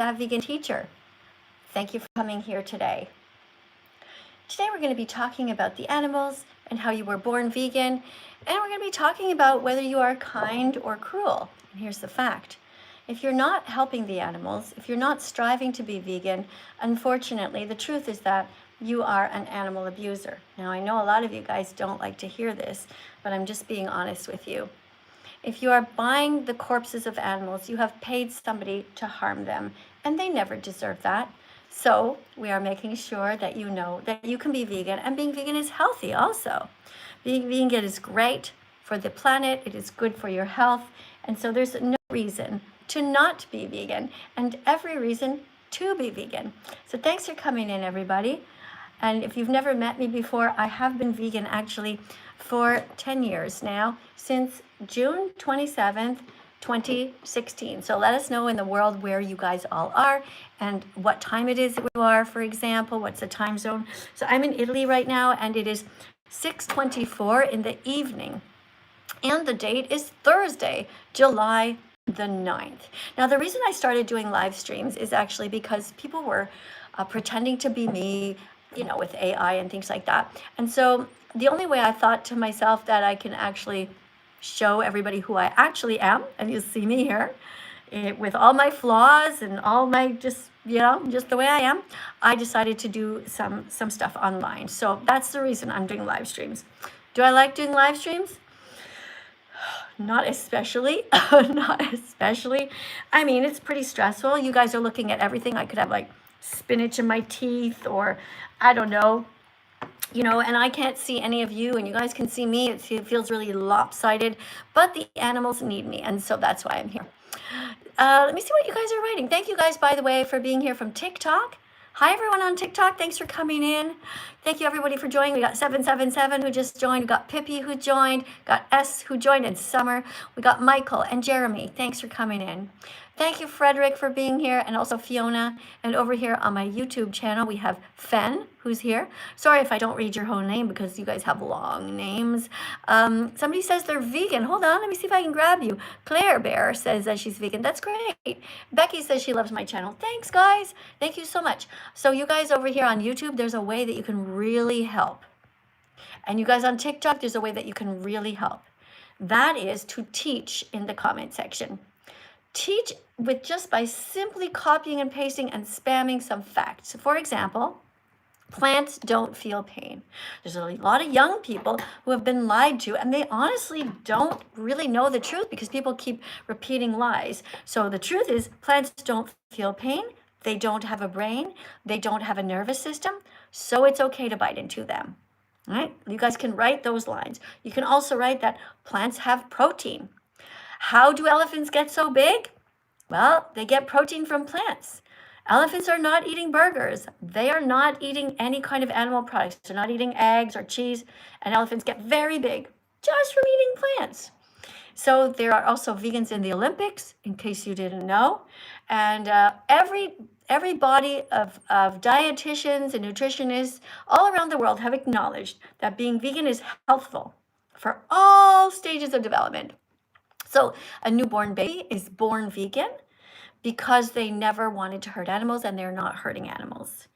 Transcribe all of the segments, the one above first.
That Vegan Teacher. Thank you for coming here today. Today we're going to be talking about the animals and how you were born vegan, and we're going to be talking about whether you are kind or cruel. And here's the fact. If you're not helping the animals, if you're not striving to be vegan, unfortunately, the truth is that you are an animal abuser. Now, I know a lot of you guys don't like to hear this, but I'm just being honest with you. If you are buying the corpses of animals, you have paid somebody to harm them, and they never deserve that. So we are making sure that you know that you can be vegan, and being vegan is healthy also. Being vegan is great for the planet, it is good for your health, and so there's no reason to not be vegan, and every reason to be vegan. So thanks for coming in, everybody. And if you've never met me before, I have been vegan actually for 10 years now, since June 27th, 2016. So let us know in the world where you guys all are and what time it is that you are, for example, what's the time zone. So I'm in Italy right now, and it is 6:24 in the evening. And the date is Thursday, July the 9th. Now, the reason I started doing live streams is actually because people were pretending to be me, with AI and things like that. And so the only way I thought to myself that I can actually show everybody who I actually am, and you see me here, with all my flaws and all my just the way I am, I decided to do some stuff online. So that's the reason I'm doing live streams. Do I like doing live streams? Not especially. Not especially. I mean, it's pretty stressful. You guys are looking at everything. I could have like spinach in my teeth, or I don't know, and I can't see any of you, and you guys can see me. It feels really lopsided, but the animals need me, and so that's why I'm here. Let me see what you guys are writing. Thank you guys, by the way, for being here from TikTok. Hi, everyone on TikTok. Thanks for coming in. Thank you, everybody, for joining. We got 777 who just joined. We got Pippi who joined. Got S who joined, and Summer. We got Michael and Jeremy. Thanks for coming in. Thank you, Frederick, for being here, and also Fiona. And over here on my YouTube channel, we have Fen, who's here. Sorry if I don't read your whole name because you guys have long names. Somebody says they're vegan. Hold on, let me see if I can grab you. Claire Bear says that she's vegan. That's great. Becky says she loves my channel. Thanks, guys. Thank you so much. So you guys over here on YouTube, there's a way that you can really help. And you guys on TikTok, there's a way that you can really help. That is to teach in the comment section. Teach with just by simply copying and pasting and spamming some facts. For example, plants don't feel pain. There's a lot of young people who have been lied to, and they honestly don't really know the truth because people keep repeating lies. So the truth is, plants don't feel pain. They don't have a brain. They don't have a nervous system. So it's okay to bite into them. All right? You guys can write those lines. You can also write that plants have protein. How do elephants get so big? Well, they get protein from plants. Elephants are not eating burgers. They are not eating any kind of animal products. They're not eating eggs or cheese, and elephants get very big just from eating plants. So there are also vegans in the Olympics, in case you didn't know. And every body of dietitians and nutritionists all around the world have acknowledged that being vegan is healthful for all stages of development. So a newborn baby is born vegan because they never wanted to hurt animals, and they're not hurting animals.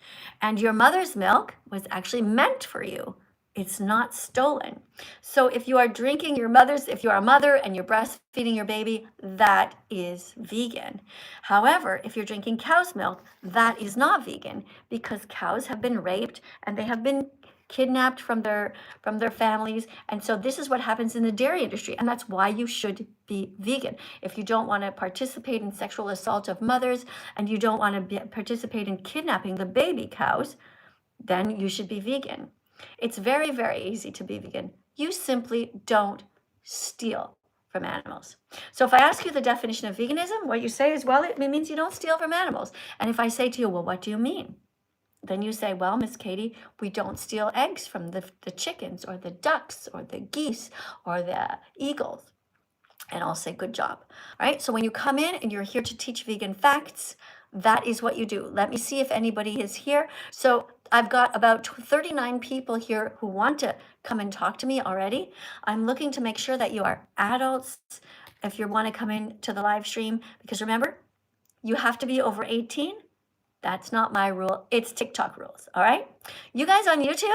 And your mother's milk was actually meant for you. It's not stolen. So if you are drinking if you are a mother and you're breastfeeding your baby, that is vegan. However, if you're drinking cow's milk, that is not vegan, because cows have been raped and they have been kidnapped from their families. And so this is what happens in the dairy industry, and that's why you should be vegan. If you don't want to participate in sexual assault of mothers, and you don't want to participate in kidnapping the baby cows, then you should be vegan. It's very, very easy to be vegan. You simply don't steal from animals. So if I ask you the definition of veganism, what you say is, well, it means you don't steal from animals. And if I say to you, well, what do you mean? Then you say, well, Miss Katie, we don't steal eggs from the chickens or the ducks or the geese or the eagles. And I'll say, good job. All right, so when you come in and you're here to teach vegan facts, that is what you do. Let me see if anybody is here. So I've got about 39 people here who want to come and talk to me already. I'm looking to make sure that you are adults if you want to come in to the live stream, because remember, You have to be over 18. That's not my rule. It's TikTok rules. All right. You guys on YouTube?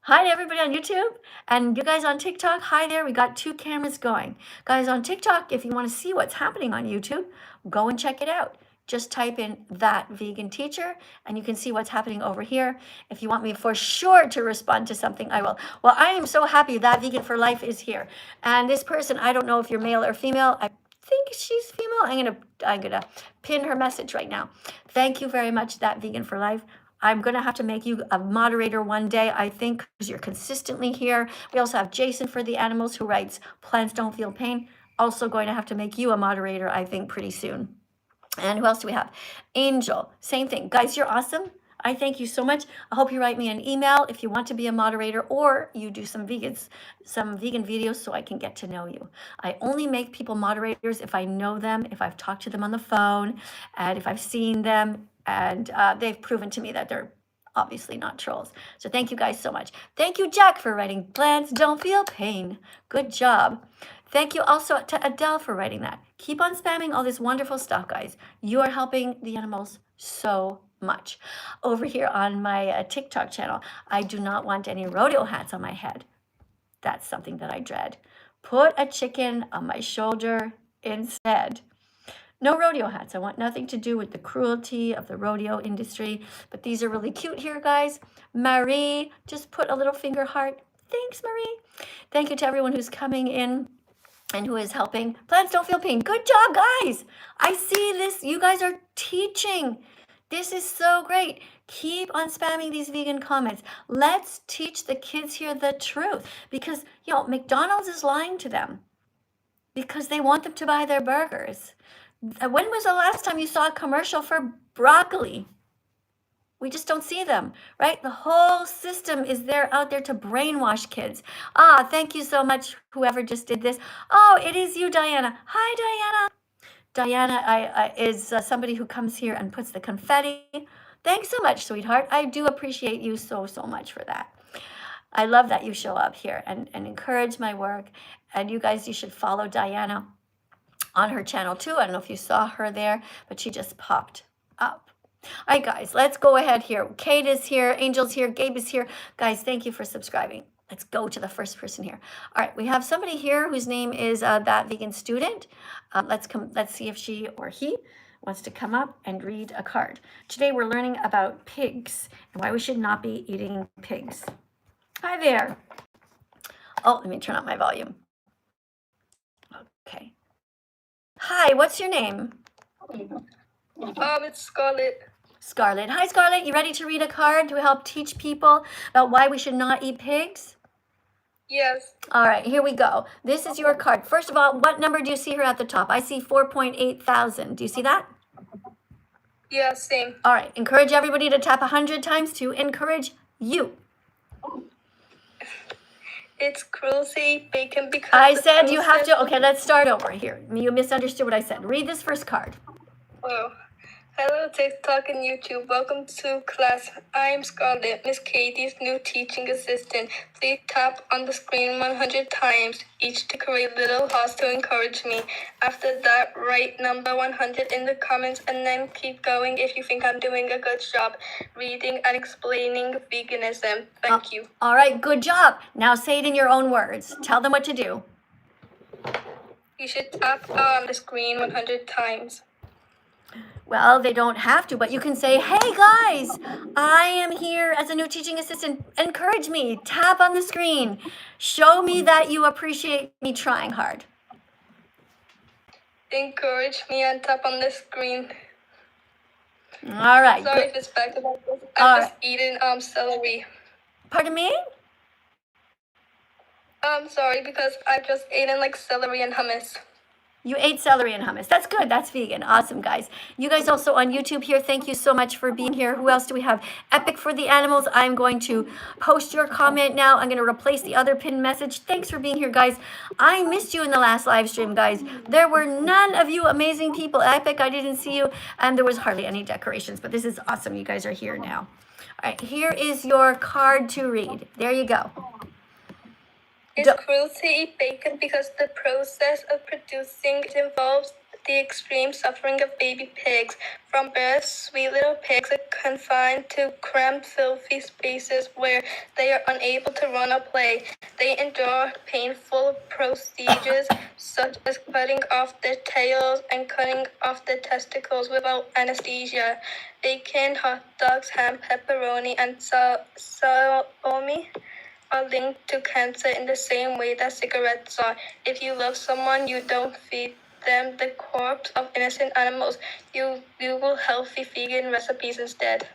Hi to everybody on YouTube. And you guys on TikTok, hi there. We got 2 cameras going. Guys on TikTok, if you want to see what's happening on YouTube, go and check it out. Just type in That Vegan Teacher and you can see what's happening over here. If you want me for sure to respond to something, I will. Well, I am so happy that Vegan for Life is here. And this person, I don't know if you're male or female. I think she's female. I'm gonna pin her message right now. Thank you very much, That Vegan for Life. I'm going to have to make you a moderator one day, I think, because you're consistently here. We also have Jason for the Animals who writes, Plants Don't Feel Pain. Also going to have to make you a moderator, I think, pretty soon. And who else do we have? Angel, same thing. Guys, you're awesome. I thank you so much. I hope you write me an email if you want to be a moderator or you do some vegan videos so I can get to know you. I only make people moderators if I know them, if I've talked to them on the phone, and if I've seen them, and they've proven to me that they're obviously not trolls. So thank you guys so much. Thank you, Jack, for writing Plants Don't Feel Pain. Good job. Thank you also to Adele for writing that. Keep on spamming all this wonderful stuff, guys. You are helping the animals so much. Over here on my TikTok channel, I do not want any rodeo hats on my head. That's something that I dread. Put a chicken on my shoulder instead. No rodeo hats. I want nothing to do with the cruelty of the rodeo industry. But these are really cute here, guys. Marie, just put a little finger heart. Thanks, Marie. Thank you to everyone who's coming in and who is helping. Plants Don't Feel Pain. Good job, guys. I see this. You guys are teaching. This is so great. Keep on spamming these vegan comments. Let's teach the kids here the truth. Because, McDonald's is lying to them. Because they want them to buy their burgers. When was the last time you saw a commercial for broccoli? We just don't see them, right? The whole system is there out there to brainwash kids. Thank you so much, whoever just did this. Oh, it is you, Diana. Hi, Diana. Diana is somebody who comes here and puts the confetti. Thanks so much, sweetheart. I do appreciate you so much for that. I love that you show up here and encourage my work. And you guys, you should follow Diana on her channel too. I don't know if you saw her there, but she just popped up. All right, guys, let's go ahead here. Kate is here, Angel's here, Gabe is here. Guys, thank you for subscribing. Let's go to the first person here. All right, we have somebody here whose name is That Vegan Student. Let's see if she or he wants to come up and read a card. Today we're learning about pigs and why we should not be eating pigs. Hi there. Oh, let me turn up my volume. Okay. Hi, what's your name? It's Scarlett. Scarlett. Hi, Scarlett. You ready to read a card to help teach people about why we should not eat pigs? Yes. All right, here we go. This is your card. First of all, what number do you see here at the top? I see 4.8 thousand. Do you see that? Yeah, same. All right, encourage everybody to tap 100 times to encourage you. It's cruelty, bacon, because I said you have to. Okay, let's start over here. You misunderstood what I said. Read this first card. Oh. Hello, TikTok and YouTube. Welcome to class. I'm Scarlett, Miss Katie's new teaching assistant. Please tap on the screen 100 times, each to create little hearts to encourage me. After that, write number 100 in the comments and then keep going if you think I'm doing a good job reading and explaining veganism. Thank you. All right, good job. Now say it in your own words. Tell them what to do. You should tap on the screen 100 times. Well, they don't have to, but you can say, hey guys, I am here as a new teaching assistant. Encourage me, tap on the screen. Show me that you appreciate me trying hard. Encourage me and tap on the screen. All right. Sorry if it's back about this. I'm just eating celery. Pardon me? I'm sorry because I've just eaten like celery and hummus. You ate celery and hummus. That's good. That's vegan. Awesome, guys. You guys also on YouTube here, thank you so much for being here. Who else do we have? Epic for the Animals. I'm going to post your comment now. I'm going to replace the other pinned message. Thanks for being here, guys. I missed you in the last live stream, guys. There were none of you amazing people. Epic, I didn't see you. And there was hardly any decorations, but this is awesome. You guys are here now. All right, here is your card to read. There you go. It's cruel to eat bacon because the process of producing it involves the extreme suffering of baby pigs. From birth, sweet little pigs are confined to cramped, filthy spaces where they are unable to run or play. They endure painful procedures such as cutting off their tails and cutting off their testicles without anesthesia. Bacon, hot dogs, ham, pepperoni, and salami are linked to cancer in the same way that cigarettes are. If you love someone, you don't feed them the corpse of innocent animals. You Google healthy vegan recipes instead.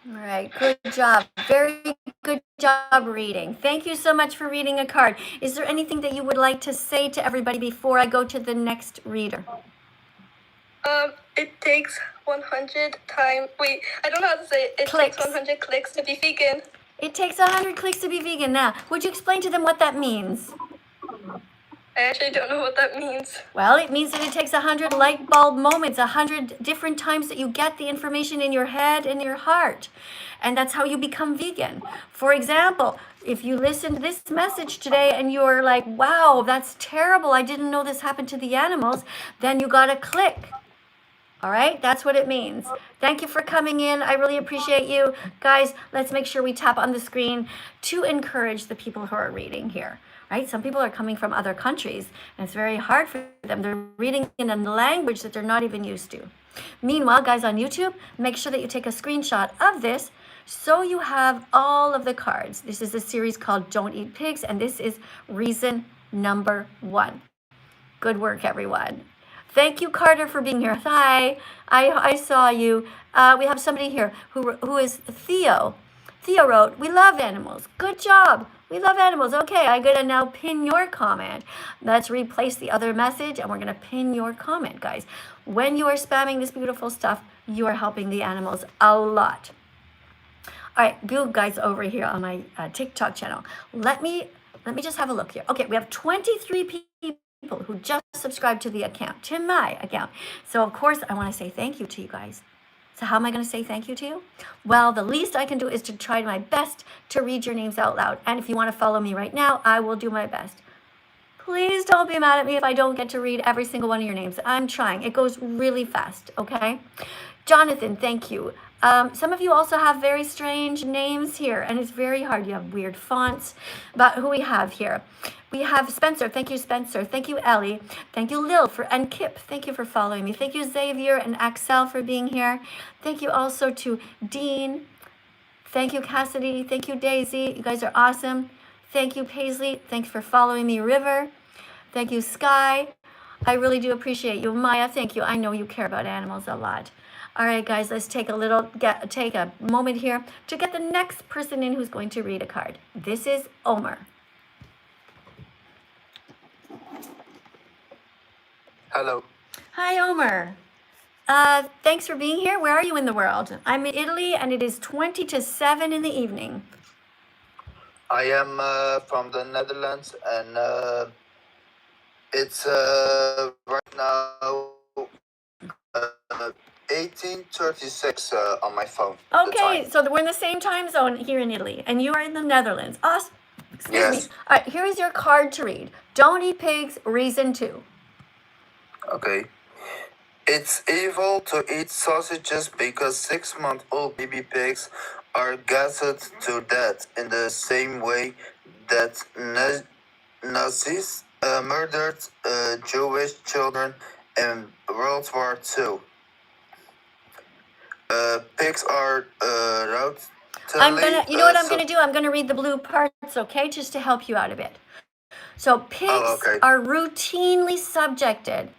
All right, good job. Very good job reading. Thank you so much for reading a card. Is there anything that you would like to say to everybody before I go to the next reader? It takes 100 times. Wait, I don't know how to say it. It Clicks. takes 100 clicks to be vegan. It takes 100 clicks to be vegan. Now, would you explain to them what that means? I actually don't know what that means. Well, it means that it takes 100 light bulb moments, 100 different times that you get the information in your head and your heart. And that's how you become vegan. For example, if you listen to this message today and you're like, wow, that's terrible, I didn't know this happened to the animals, then you got to click. All right, that's what it means. Thank you for coming in. I really appreciate you. Guys, let's make sure we tap on the screen to encourage the people who are reading here, right? Some people are coming from other countries, and it's very hard for them. They're reading in a language that they're not even used to. Meanwhile, guys on YouTube, make sure that you take a screenshot of this so you have all of the cards. This is a series called Don't Eat Pigs, and this is reason number 1. Good work, everyone. Thank you, Carter, for being here. Hi, I saw you. We have somebody here who is Theo. Theo wrote, we love animals. Good job. We love animals. Okay, I'm going to now pin your comment. Let's replace the other message, and we're going to pin your comment, guys. When you are spamming this beautiful stuff, you are helping the animals a lot. All right, you guys over here on my TikTok channel. Let me just have a look here. Okay, we have 23 people who just subscribed to the account, to my account. So of course I want to say thank you to you guys. So how am I going to say thank you to you? Well, the least I can do is to try my best to read your names out loud. And if you want to follow me right now, I will do my best. Please don't be mad at me if I don't get to read every single one of your names. I'm trying. It goes really fast, okay? Jonathan, thank you. Some of you also have very strange names here, and it's very hard. You have weird fonts. But who we have here? We have Spencer. Thank you, Spencer. Thank you, Ellie. Thank you, Lil, and Kip. Thank you for following me. Thank you, Xavier and Axel, for being here. Thank you also to Dean. Thank you, Cassidy. Thank you, Daisy. You guys are awesome. Thank you, Paisley. Thanks for following me, River. Thank you, Sky. I really do appreciate you. Maya, thank you. I know you care about animals a lot. All right, guys, let's take a moment here to get the next person in who's going to read a card. This is Omer. Hello. Hi, Omer. Thanks for being here. Where are you in the world? I'm in Italy, and it is 20 to 7 in the evening. I am from the Netherlands, and it's right now 18:36 on my phone. Okay, so we're in the same time zone here in Italy, and you are in the Netherlands. Awesome. Excuse me. Yes. All right, here is your card to read. Don't eat pigs, reason 2. Okay. It's evil to eat sausages because 6-month-old baby pigs are gassed to death in the same way that Nazis murdered Jewish children in World War II. Pigs are You know what I'm gonna do? I'm gonna read the blue parts, okay, just to help you out a bit. So pigs are routinely subjected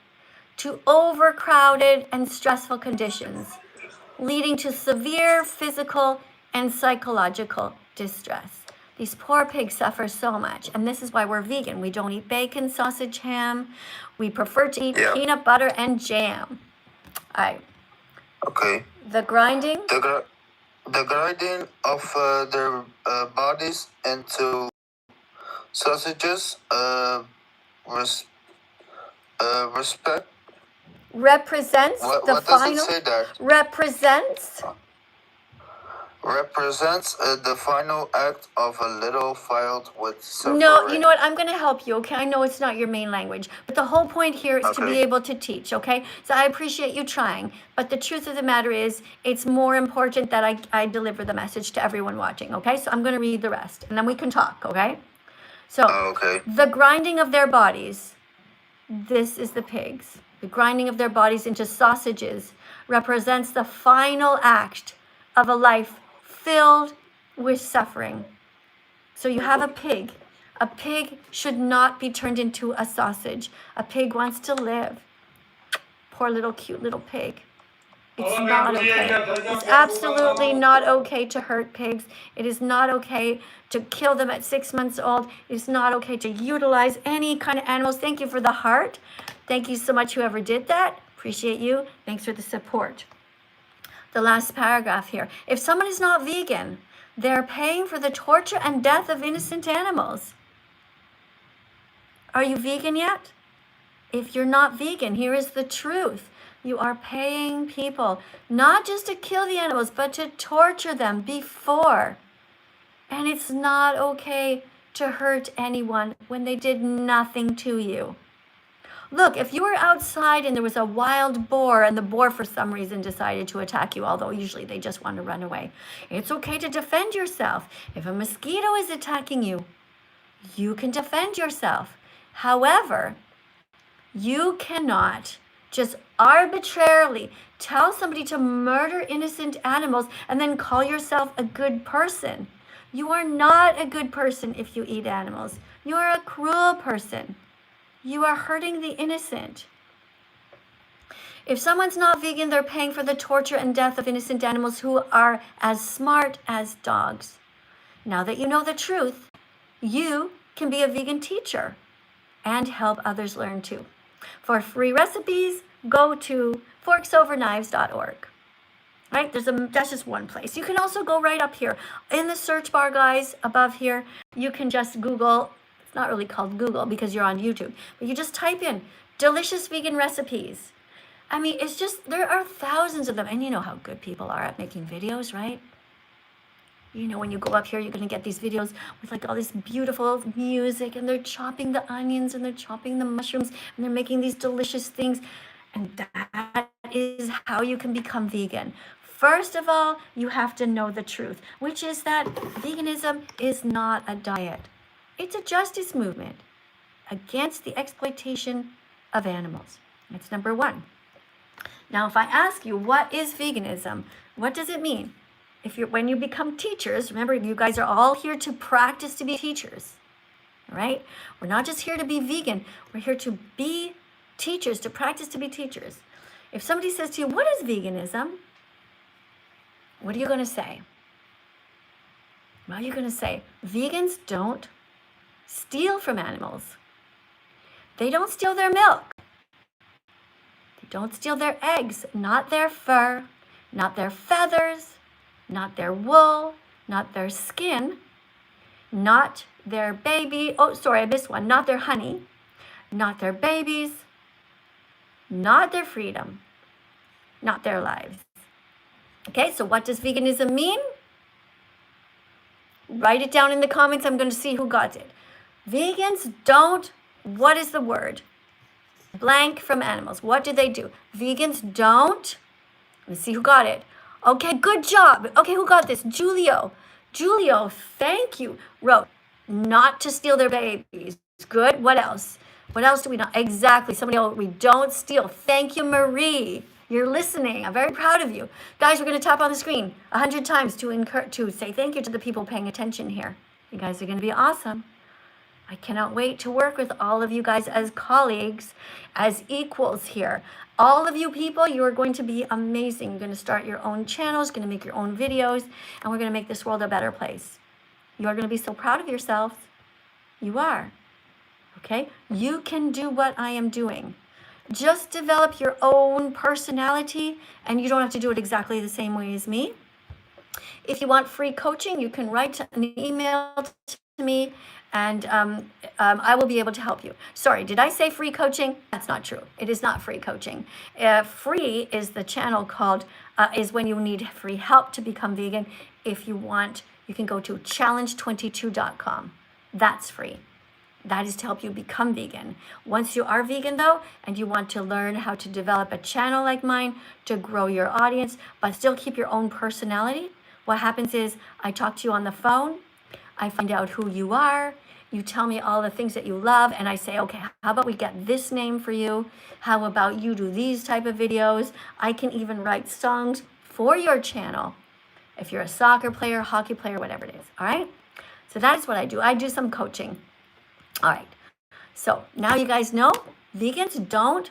to overcrowded and stressful conditions, leading to severe physical and psychological distress. These poor pigs suffer so much, and this is why we're vegan. We don't eat bacon, sausage, ham. We prefer to eat peanut butter and jam. All right. Okay. The grinding? The grinding of their bodies into sausages Represents what the does final. it say there? Represents. represents the final act of a little filled with suffering. No, you know what? I'm going to help you, okay? I know it's not your main language, but the whole point here is to be Okay. able to teach, okay? So I appreciate you trying, but the truth of the matter is it's more important that I deliver the message to everyone watching, okay? So I'm going to read the rest, and then we can talk, okay? So Okay. the grinding of their bodies, this is the pigs. The grinding of their bodies into sausages represents the final act of a life filled with suffering. So you have a pig. A pig should not be turned into a sausage. A pig wants to live. Poor little cute little pig. It's not okay. It's absolutely not okay to hurt pigs. It is not okay to kill them at 6 months old. It is not okay to utilize any kind of animals. Thank you for the heart. Thank you so much, whoever did that. Appreciate you. Thanks for the support. The last paragraph here. If someone is not vegan, they're paying for the torture and death of innocent animals. Are you vegan yet? If you're not vegan, here is the truth. You are paying people not just to kill the animals, but to torture them before. And it's not okay to hurt anyone when they did nothing to you. Look, if you were outside and there was a wild boar and the boar for some reason decided to attack you, although usually they just want to run away, it's okay to defend yourself. If a mosquito is attacking you, you can defend yourself. However, you cannot just arbitrarily tell somebody to murder innocent animals and then call yourself a good person. You are not a good person if you eat animals. You are a cruel person. You are hurting the innocent. If someone's not vegan, they're paying for the torture and death of innocent animals who are as smart as dogs. Now that you know the truth, you can be a vegan teacher and help others learn too. For free recipes, go to forksoverknives.org. Right? That's just one place. You can also go right up here in the search bar, guys, above here. You can just Google. It's not really called Google because you're on YouTube, but you just type in delicious vegan recipes. I mean, it's just, there are thousands of them. And you know how good people are at making videos, right? You know, when you go up here, you're going to get these videos with like all this beautiful music, and they're chopping the onions and they're chopping the mushrooms and they're making these delicious things. And that is how you can become vegan. First of all, you have to know the truth, which is that veganism is not a diet. It's a justice movement against the exploitation of animals. That's number one. Now, if I ask you, what is veganism? What does it mean? When you become teachers, remember, you guys are all here to practice to be teachers, all right? We're not just here to be vegan. We're here to be teachers, to practice to be teachers. If somebody says to you, what is veganism? What are you going to say? Well, you're going to say, vegans don't steal from animals. They don't steal their milk. They don't steal their eggs, not their fur, not their feathers, not their wool, not their skin, not their baby. Oh, sorry, I missed one. Not their honey, not their babies, not their freedom, not their lives. Okay, so what does veganism mean? Write it down in the comments. I'm going to see who got it. Vegans don't, what is the word? Blank from animals. What do they do? Vegans don't, let me see who got it. Okay, good job. Okay, who got this? Julio, thank you. Wrote, not to steal their babies. Good. What else? What else do we not? Exactly. Somebody else, we don't steal. Thank you, Marie. You're listening. I'm very proud of you. Guys, we're going to tap on the screen 100 times to say thank you to the people paying attention here. You guys are going to be awesome. I cannot wait to work with all of you guys as colleagues, as equals here. All of you people, you are going to be amazing. You're going to start your own channels, going to make your own videos, and we're going to make this world a better place. You are going to be so proud of yourselves. You are. Okay? You can do what I am doing. Just develop your own personality, and you don't have to do it exactly the same way as me. If you want free coaching, you can write an email to me, and I will be able to help you. Sorry, did I say free coaching? That's not true. It is not free coaching. Free is the channel called is when you need free help to become vegan. If you want, you can go to challenge22.com. That's free. That is to help you become vegan. Once you are vegan though, and you want to learn how to develop a channel like mine to grow your audience, but still keep your own personality, what happens is I talk to you on the phone, I find out who you are, you tell me all the things that you love, and I say, okay, how about we get this name for you? How about you do these type of videos? I can even write songs for your channel if you're a soccer player, hockey player, whatever it is, all right? So that is what I do. I do some coaching. All right, so now you guys know vegans don't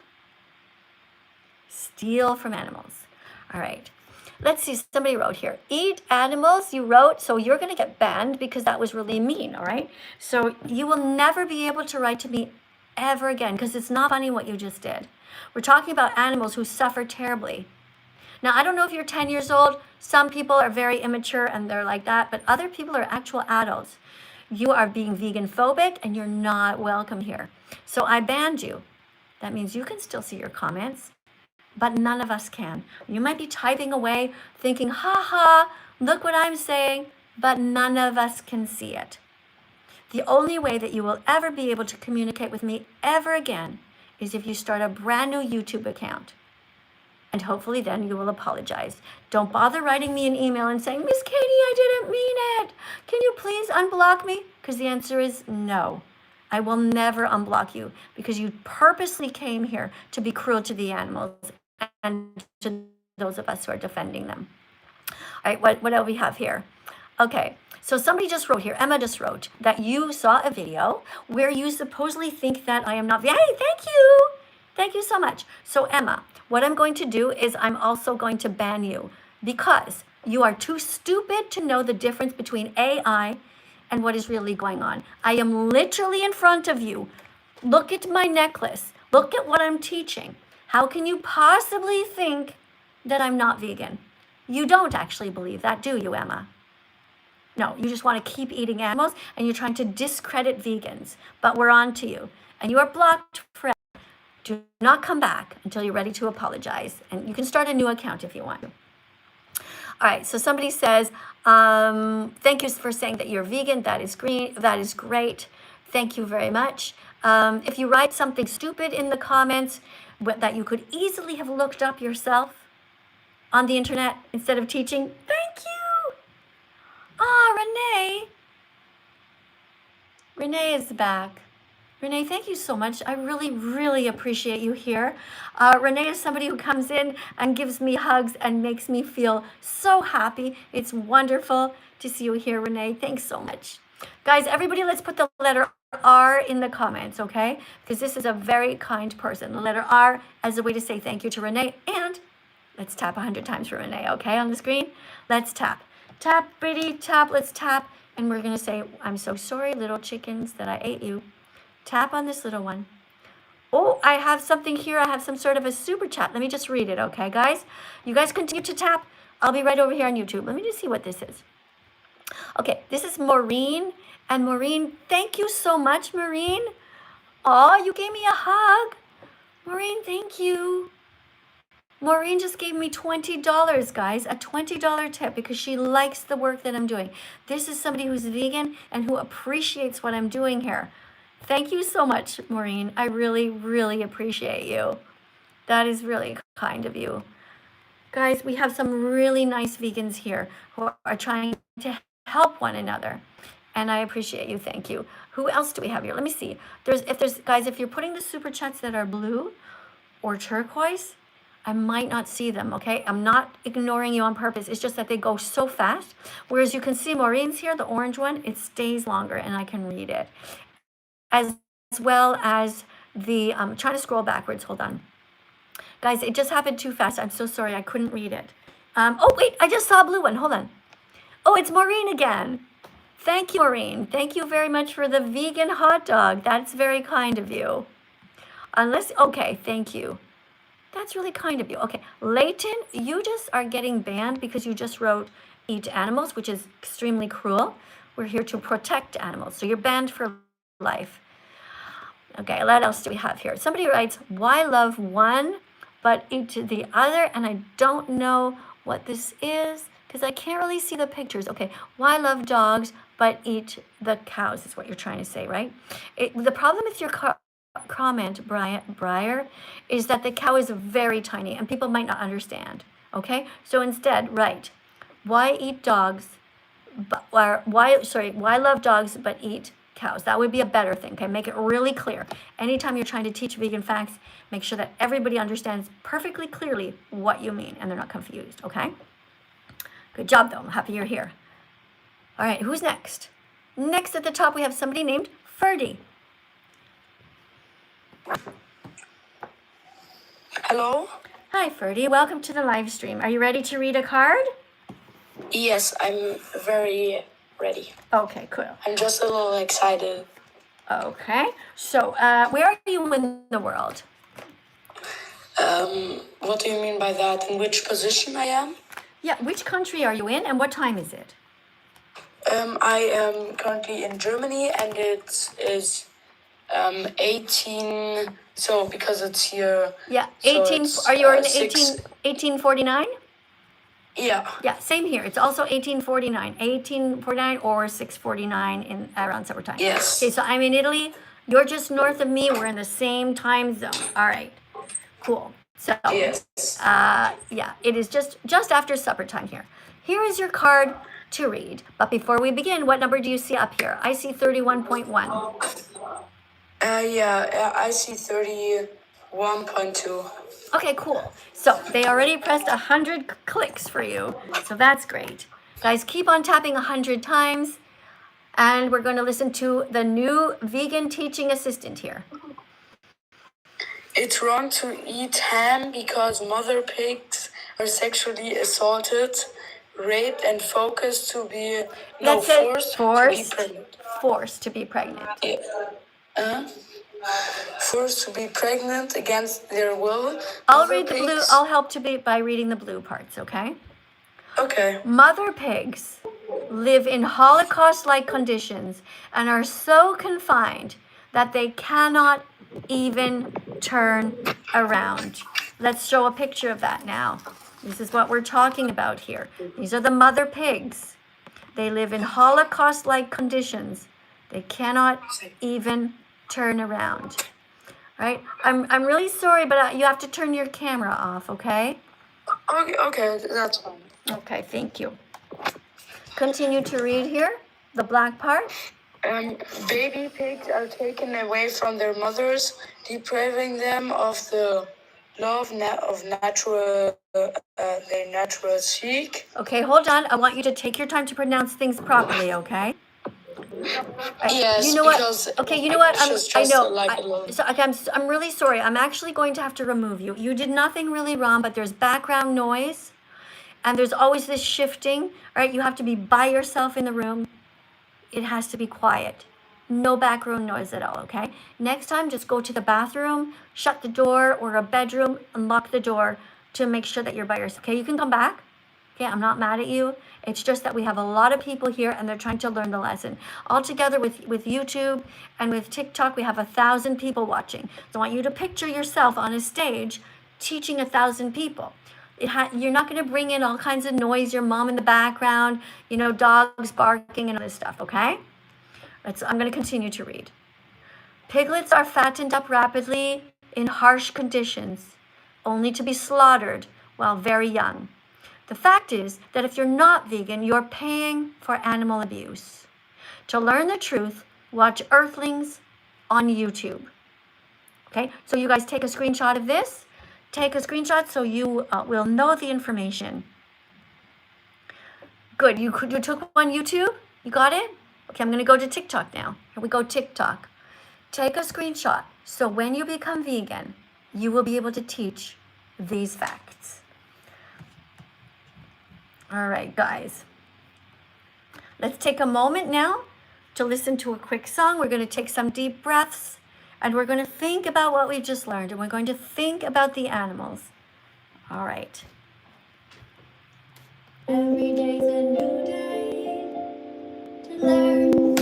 steal from animals. All right, let's see, somebody wrote here, eat animals, you wrote, so you're gonna get banned because that was really mean, all right? So you will never be able to write to me ever again because it's not funny what you just did. We're talking about animals who suffer terribly. Now, I don't know if you're 10 years old, some people are very immature and they're like that, but other people are actual adults. You are being vegan phobic and you're not welcome here. So I banned you. That means you can still see your comments, but none of us can. You might be typing away thinking, ha ha, look what I'm saying, but none of us can see it. The only way that you will ever be able to communicate with me ever again is if you start a brand new YouTube account. And hopefully then you will apologize. Don't bother writing me an email and saying, Miss Katie, I didn't mean it. Can you please unblock me? Because the answer is no. I will never unblock you because you purposely came here to be cruel to the animals and to those of us who are defending them. All right, what do we have here? Okay, so somebody just wrote here, Emma just wrote, that you saw a video where you supposedly think that I am not vegan. Hey, thank you. Thank you so much. So Emma, what I'm going to do is I'm also going to ban you because you are too stupid to know the difference between AI and what is really going on. I am literally in front of you. Look at my necklace. Look at what I'm teaching. How can you possibly think that I'm not vegan? You don't actually believe that, do you, Emma? No, you just want to keep eating animals and you're trying to discredit vegans. But we're on to you. And you are blocked forever. Do not come back until you're ready to apologize. And you can start a new account if you want. All right, so somebody says, thank you for saying that you're vegan. That is green. That is great. Thank you very much. If you write something stupid in the comments that you could easily have looked up yourself on the internet instead of teaching, thank you. Renee. Renee is back. Renee, thank you so much. I really, really appreciate you here. Renee is somebody who comes in and gives me hugs and makes me feel so happy. It's wonderful to see you here, Renee. Thanks so much. Guys, everybody, let's put the letter R in the comments, okay? Because this is a very kind person. The letter R as a way to say thank you to Renee. And let's tap 100 times for Renee, okay, on the screen? Let's tap. Tap, pretty, tap, let's tap. And we're going to say, I'm so sorry, little chickens, that I ate you. Tap on this little one. Oh, I have something here. I have some sort of a super chat. Let me just read it, okay, guys? You guys continue to tap. I'll be right over here on YouTube. Let me just see what this is. Okay, this is Maureen. And Maureen, thank you so much, Maureen. Oh, you gave me a hug. Maureen, thank you. Maureen just gave me $20, guys, a $20 tip because she likes the work that I'm doing. This is somebody who's vegan and who appreciates what I'm doing here. Thank you so much, Maureen. I really, really appreciate you. That is really kind of you. Guys, we have some really nice vegans here who are trying to help one another. And I appreciate you. Thank you. Who else do we have here? Let me see. Guys, if you're putting the super chats that are blue or turquoise, I might not see them, okay? I'm not ignoring you on purpose. It's just that they go so fast. Whereas you can see Maureen's here, the orange one, it stays longer and I can read it. As well as the, trying to scroll backwards, hold on. Guys, it just happened too fast. I'm so sorry, I couldn't read it. Oh, wait, I just saw a blue one, hold on. Oh, it's Maureen again. Thank you, Maureen. Thank you very much for the vegan hot dog. That's very kind of you. Okay, thank you. That's really kind of you. Okay, Layton, you just are getting banned because you just wrote eat animals, which is extremely cruel. We're here to protect animals. So you're banned for life. Okay, what else do we have here? Somebody writes, why love one but eat the other? And I don't know what this is? Because I can't really see the pictures. Okay, why love dogs but eat the cows is what you're trying to say, right? The problem with your comment, Briar, is that the cow is very tiny and people might not understand. Okay, so instead, write, why eat dogs, why love dogs but eat cows? That would be a better thing. Okay, make it really clear. Anytime you're trying to teach vegan facts, make sure that everybody understands perfectly clearly what you mean and they're not confused. Okay, good job though. I'm happy you're here. All right, who's next? Next at the top we have somebody named Ferdy. Hello? Hi Ferdy, welcome to the live stream. Are you ready to read a card? Yes, I'm very ready. Okay, cool. I'm just a little excited. Okay, so where are you in the world? What do you mean by that? In which position I am? Yeah, which country are you in and what time is it? I am currently in Germany and it is 18, so because it's here. Yeah, so 18, it's, are you in 1849? Yeah. Yeah, same here. It's also 1849 or 649 in around summertime. Yes. Okay, so I'm in Italy. You're just north of me. We're in the same time zone. All right, cool. So, Yes. yeah, it is just after supper time here. Here is your card to read. But before we begin, what number do you see up here? I see 31.1. I see 31.2. Okay, cool. So they already pressed 100 clicks for you. So that's great. Guys, keep on tapping 100 times. And we're going to listen to the new vegan teaching assistant here. It's wrong to eat ham because mother pigs are sexually assaulted, raped, and forced to be pregnant. Forced to be pregnant. Yeah. Forced to be pregnant against their will. I'll read the blue. I'll help by reading the blue parts, okay? Okay. Mother pigs live in Holocaust-like conditions and are so confined that they cannot even turn around. Let's show a picture of that now. This is what we're talking about here. These are the mother pigs. They live in Holocaust-like conditions. They cannot even turn around. Right? I'm really sorry, but you have to turn your camera off, okay? Okay, that's fine. Okay, thank you. Continue to read here, the black part. Baby pigs are taken away from their mothers, depriving them of the love of natural, their natural seek. Okay, hold on. I want you to take your time to pronounce things properly, okay? Yes, you know what? because okay, you know what? I know. I'm really sorry. I'm actually going to have to remove you. You did nothing really wrong, but there's background noise, and there's always this shifting. All right, you have to be by yourself in the room. It has to be quiet. No background noise at all, okay? Next time, just go to the bathroom, shut the door, or a bedroom, and lock the door to make sure that you're by yourself. Okay, you can come back. Okay, I'm not mad at you. It's just that we have a lot of people here and they're trying to learn the lesson. Altogether with YouTube and with TikTok, we have 1,000 people watching. So I want you to picture yourself on a stage teaching 1,000 people. You're not going to bring in all kinds of noise, your mom in the background, dogs barking and all this stuff, okay? I'm going to continue to read. Piglets are fattened up rapidly in harsh conditions, only to be slaughtered while very young. The fact is that if you're not vegan, you're paying for animal abuse. To learn the truth, watch Earthlings on YouTube. Okay, so you guys take a screenshot of this. Take a screenshot so you will know the information. Good, you took one YouTube? You got it? Okay, I'm going to go to TikTok now. Here we go, TikTok. Take a screenshot so when you become vegan, you will be able to teach these facts. All right, guys. Let's take a moment now to listen to a quick song. We're going to take some deep breaths, and we're going to think about what we just learned, and we're going to think about the animals. All right. Every day's a new day to learn,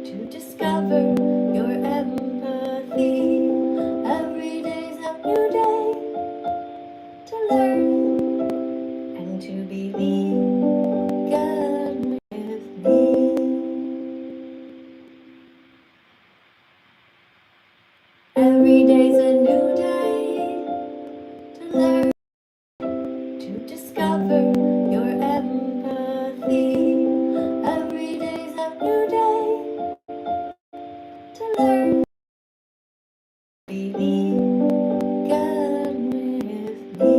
to discover your empathy. Every day's a new day to learn be vegan with me. Every day's a new day to learn, to discover your empathy. Every day's a new day to learn, be vegan with me.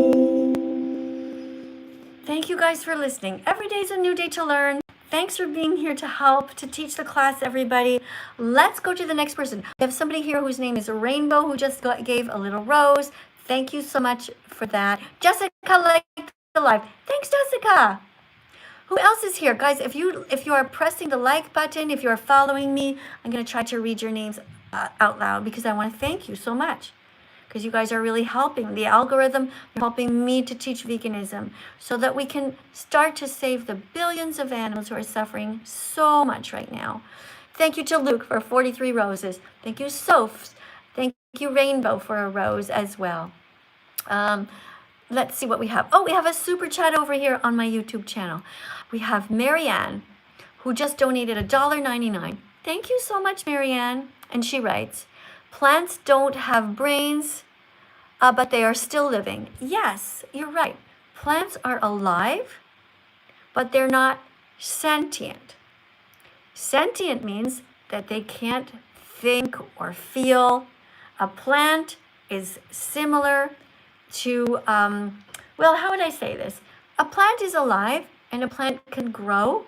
Thank you guys for listening. Every day's a new day to learn. Thanks for being here to help, to teach the class, everybody. Let's go to the next person. We have somebody here whose name is Rainbow, who just gave a little rose. Thank you so much for that. Jessica liked the live. Thanks, Jessica. Who else is here? Guys, if you are pressing the like button, if you are following me, I'm going to try to read your names out loud because I want to thank you so much. Because you guys are really helping the algorithm, helping me to teach veganism so that we can start to save the billions of animals who are suffering so much right now. Thank you to Luke for 43 roses. Thank you, Soph. Thank you, Rainbow, for a rose as well. Let's see what we have. Oh, we have a super chat over here on my YouTube channel. We have Marianne, who just donated $1.99. Thank you so much, Marianne. And she writes, plants don't have brains, but they are still living. Yes, you're right. Plants are alive, but they're not sentient. Sentient means that they can't think or feel. A plant is similar to, well, how would I say this? A plant is alive and a plant can grow.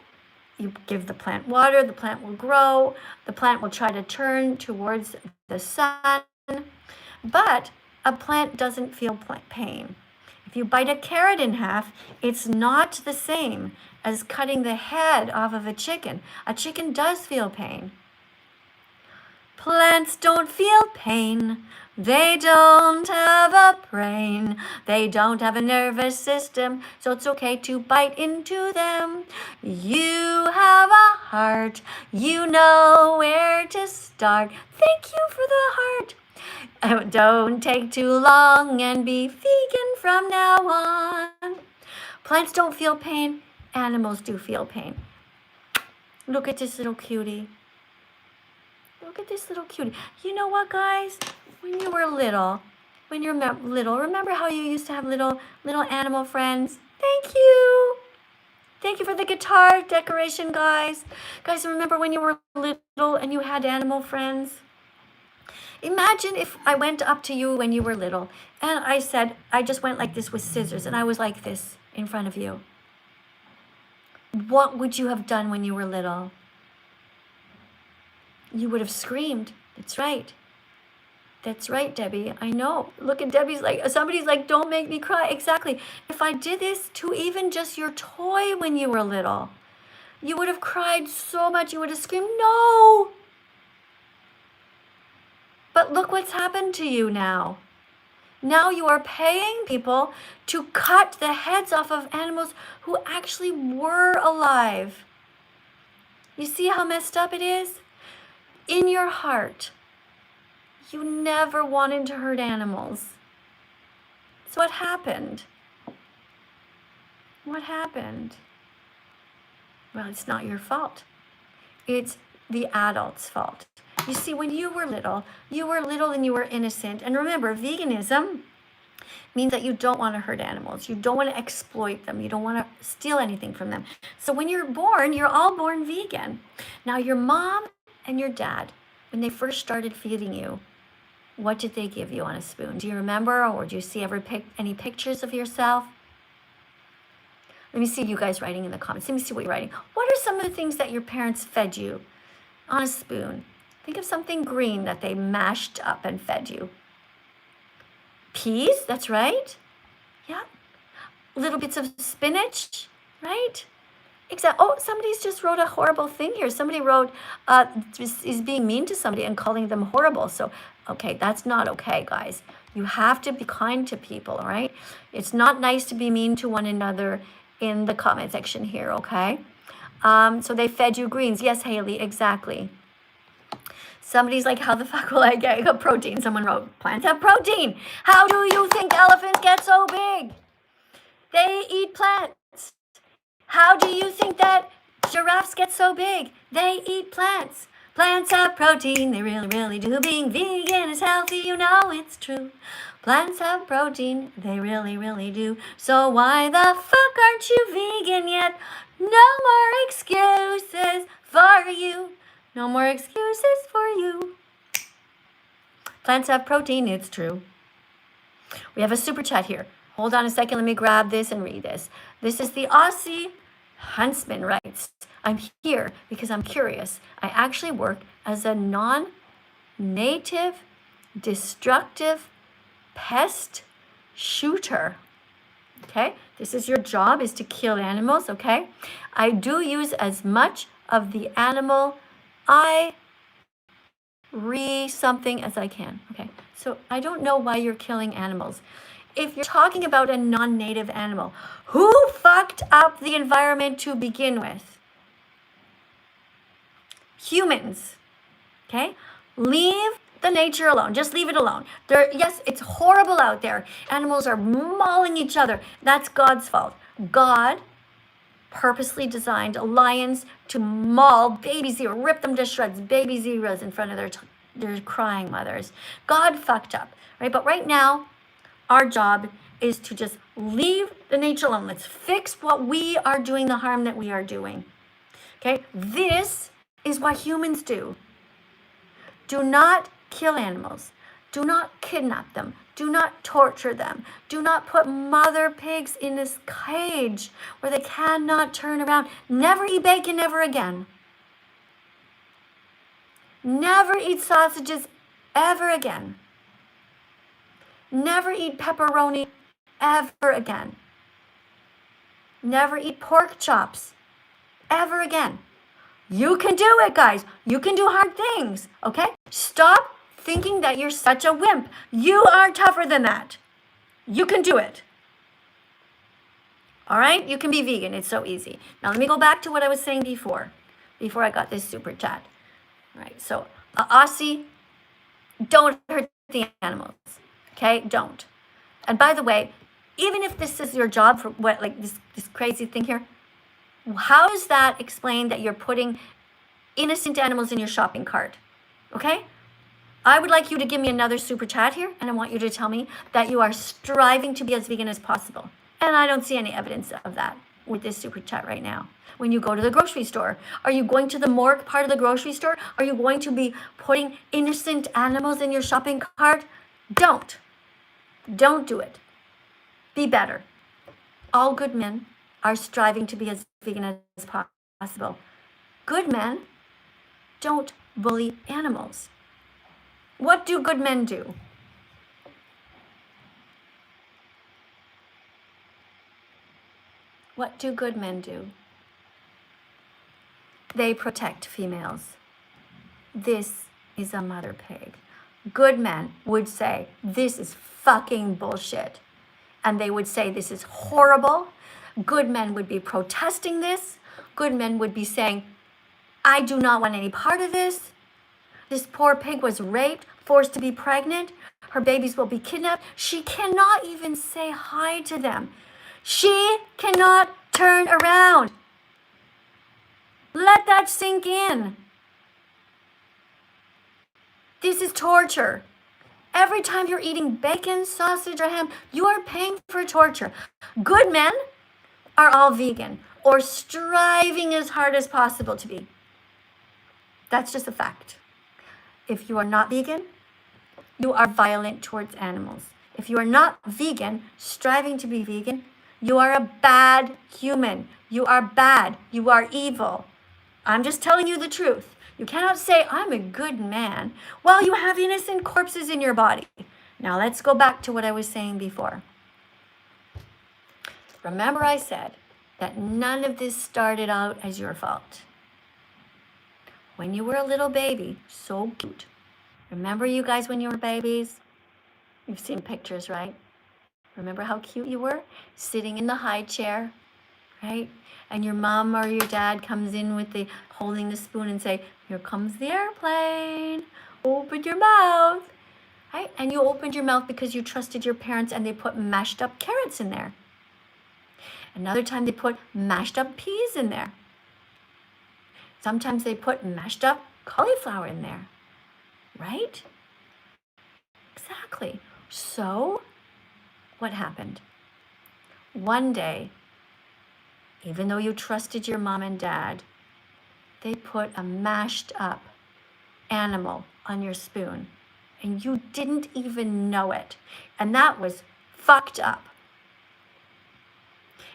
You give the plant water, the plant will grow, the plant will try to turn towards the sun, but a plant doesn't feel pain. If you bite a carrot in half, it's not the same as cutting the head off of a chicken. A chicken does feel pain. Plants don't feel pain. They don't have a brain. They don't have a nervous system, so it's okay to bite into them. You have a heart. You know where to start. Thank you for the heart. Don't take too long and be vegan from now on. Plants don't feel pain. Animals do feel pain. Look at this little cutie. Look at this little cutie. You know what, guys? When you were little, remember how you used to have little animal friends? Thank you. Thank you for the guitar decoration, guys. Guys, remember when you were little and you had animal friends? Imagine if I went up to you when you were little and I said, I just went like this with scissors and I was like this in front of you. What would you have done when you were little? You would have screamed. That's right. That's right, Debbie. I know. Look at Debbie's like, somebody's like, don't make me cry. Exactly. If I did this to even just your toy when you were little, you would have cried so much. You would have screamed, no. But look what's happened to you now. Now you are paying people to cut the heads off of animals who actually were alive. You see how messed up it is? In your heart, you never wanted to hurt animals. So what happened? What happened? Well, it's not your fault. It's the adult's fault. You see, when you were little and you were innocent. And remember, veganism means that you don't want to hurt animals. You don't want to exploit them. You don't want to steal anything from them. So when you're born, you're all born vegan. Now, your mom and your dad, when they first started feeding you, what did they give you on a spoon? Do you remember, or do you see any pictures of yourself? Let me see you guys writing in the comments. Let me see what you're writing. What are some of the things that your parents fed you on a spoon? Think of something green that they mashed up and fed you. Peas, that's right. Yeah. Little bits of spinach, right? Exactly. Oh, somebody's just wrote a horrible thing here. Somebody wrote, is being mean to somebody and calling them horrible. So, okay, that's not okay, guys. You have to be kind to people, all right? It's not nice to be mean to one another in the comment section here, okay? So they fed you greens. Yes, Haley, exactly. Somebody's like, how the fuck will I get a protein? Someone wrote, plants have protein. How do you think elephants get so big? They eat plants. How do you think that giraffes get so big? They eat plants. Plants have protein, they really, really do. Being vegan is healthy, you know it's true. Plants have protein, they really, really do. So why the fuck aren't you vegan yet? No more excuses for you. No more excuses for you. Plants have protein, it's true. We have a super chat here. Hold on a second, let me grab this and read this. This is the Aussie Huntsman writes, I'm here because I'm curious. I actually work as a non-native, destructive pest shooter. Okay, this is your job, is to kill animals, okay? I do use as much of the animal something as I can. Okay, so I don't know why you're killing animals. If you're talking about a non-native animal, who fucked up the environment to begin with? Humans. Okay? Leave the nature alone. Just leave it alone. Yes, it's horrible out there. Animals are mauling each other. That's God's fault. God purposely designed lions to maul baby zebras, rip them to shreds, baby zebras in front of their crying mothers. God fucked up, right? But right now, our job is to just leave the nature alone. Let's fix what we are doing, the harm that we are doing. Okay? This is what humans do. Do not kill animals. Do not kidnap them. Do not torture them. Do not put mother pigs in this cage where they cannot turn around. Never eat bacon ever again. Never eat sausages ever again. Never eat pepperoni ever again. Never eat pork chops ever again. You can do it, guys. You can do hard things, okay? Stop thinking that you're such a wimp. You are tougher than that. You can do it. All right? You can be vegan. It's so easy. Now, let me go back to what I was saying before I got this super chat. All right, so Aussie, don't hurt the animals, okay? Don't. And by the way, even if this is your job for what, like this crazy thing here, how does that explain that you're putting innocent animals in your shopping cart? Okay? I would like you to give me another super chat here, and I want you to tell me that you are striving to be as vegan as possible. And I don't see any evidence of that with this super chat right now. When you go to the grocery store, are you going to the morgue part of the grocery store? Are you going to be putting innocent animals in your shopping cart? Don't. Don't do it. Be better. All good men are striving to be as vegan as possible. Good men don't bully animals. What do good men do? What do good men do? They protect females. This is a mother pig. Good men would say, this is fucking bullshit. And they would say, this is horrible. Good men would be protesting this. Good men would be saying, I do not want any part of this. This poor pig was raped, forced to be pregnant. Her babies will be kidnapped. She cannot even say hi to them. She cannot turn around. Let that sink in. This is torture. Every time you're eating bacon, sausage, or ham, you are paying for torture. Good men are all vegan or striving as hard as possible to be. That's just a fact. If you are not vegan, you are violent towards animals. If you are not vegan, striving to be vegan, you are a bad human. You are bad. You are evil. I'm just telling you the truth. You cannot say, I'm a good man, while you have innocent corpses in your body. Now let's go back to what I was saying before. Remember I said that none of this started out as your fault. When you were a little baby, so cute. Remember you guys when you were babies? You've seen pictures, right? Remember how cute you were? Sitting in the high chair, right? And your mom or your dad comes in with holding the spoon and say, here comes the airplane. Open your mouth, right? And you opened your mouth because you trusted your parents and they put mashed up carrots in there. Another time they put mashed up peas in there. Sometimes they put mashed up cauliflower in there, right? Exactly. So what happened? One day, even though you trusted your mom and dad, they put a mashed up animal on your spoon and you didn't even know it. And that was fucked up.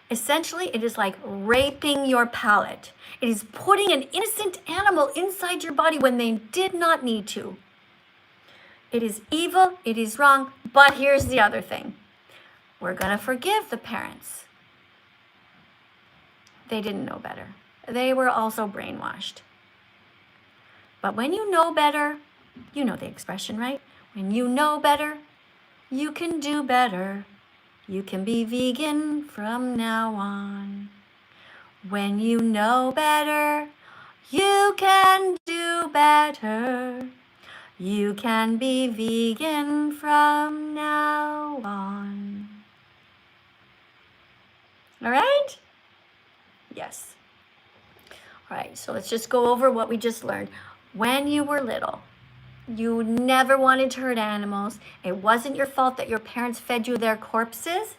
Essentially, it is like raping your palate. It is putting an innocent animal inside your body when they did not need to. It is evil, it is wrong, but here's the other thing. We're gonna forgive the parents. They didn't know better. They were also brainwashed. But when you know better, you know the expression, right? When you know better, you can do better. You can be vegan from now on. When you know better, you can do better. You can be vegan from now on. All right? Yes. All right, so let's just go over what we just learned. When you were little, you never wanted to hurt animals. It wasn't your fault that your parents fed you their corpses,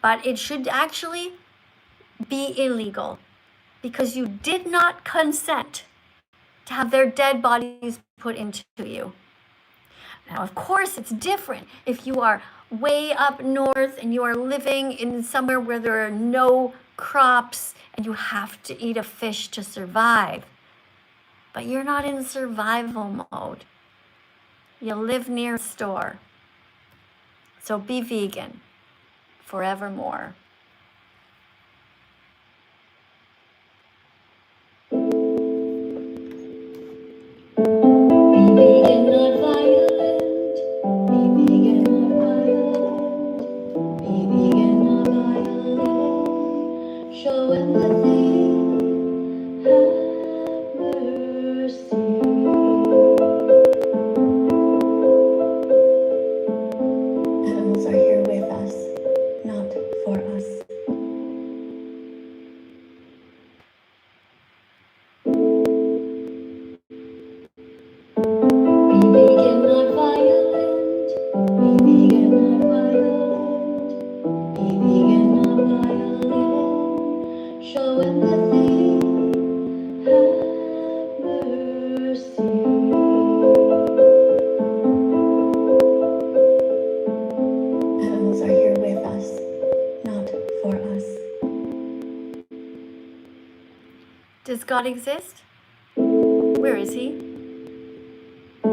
but it should actually be illegal because you did not consent to have their dead bodies put into you. Now, of course, it's different if you are way up north and you are living in somewhere where there are no crops and you have to eat a fish to survive. But you're not in survival mode. You live near a store. So be vegan forevermore. Be vegan, not violent. Be vegan, not violent. Be vegan, not violent. Show empathy. Have mercy. Animals are here with us, not for us. Be vegan, not violent. Be vegan, not violent. Be vegan, not violent. Show empathy. Have mercy. Animals are here with us, not for us. Does God exist? Where is he? Be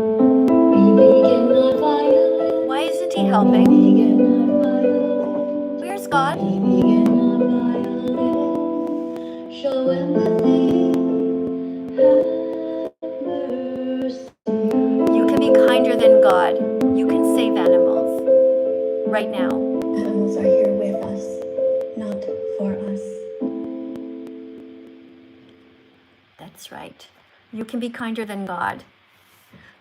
vegan, not violent. Why isn't he helping? Be vegan, not violent. Where's God? Be vegan, not violent. Show empathy. Have mercy. You can be kinder than God. You can save animals. Right now. Animals are here with us, not for us. That's right. You can be kinder than God.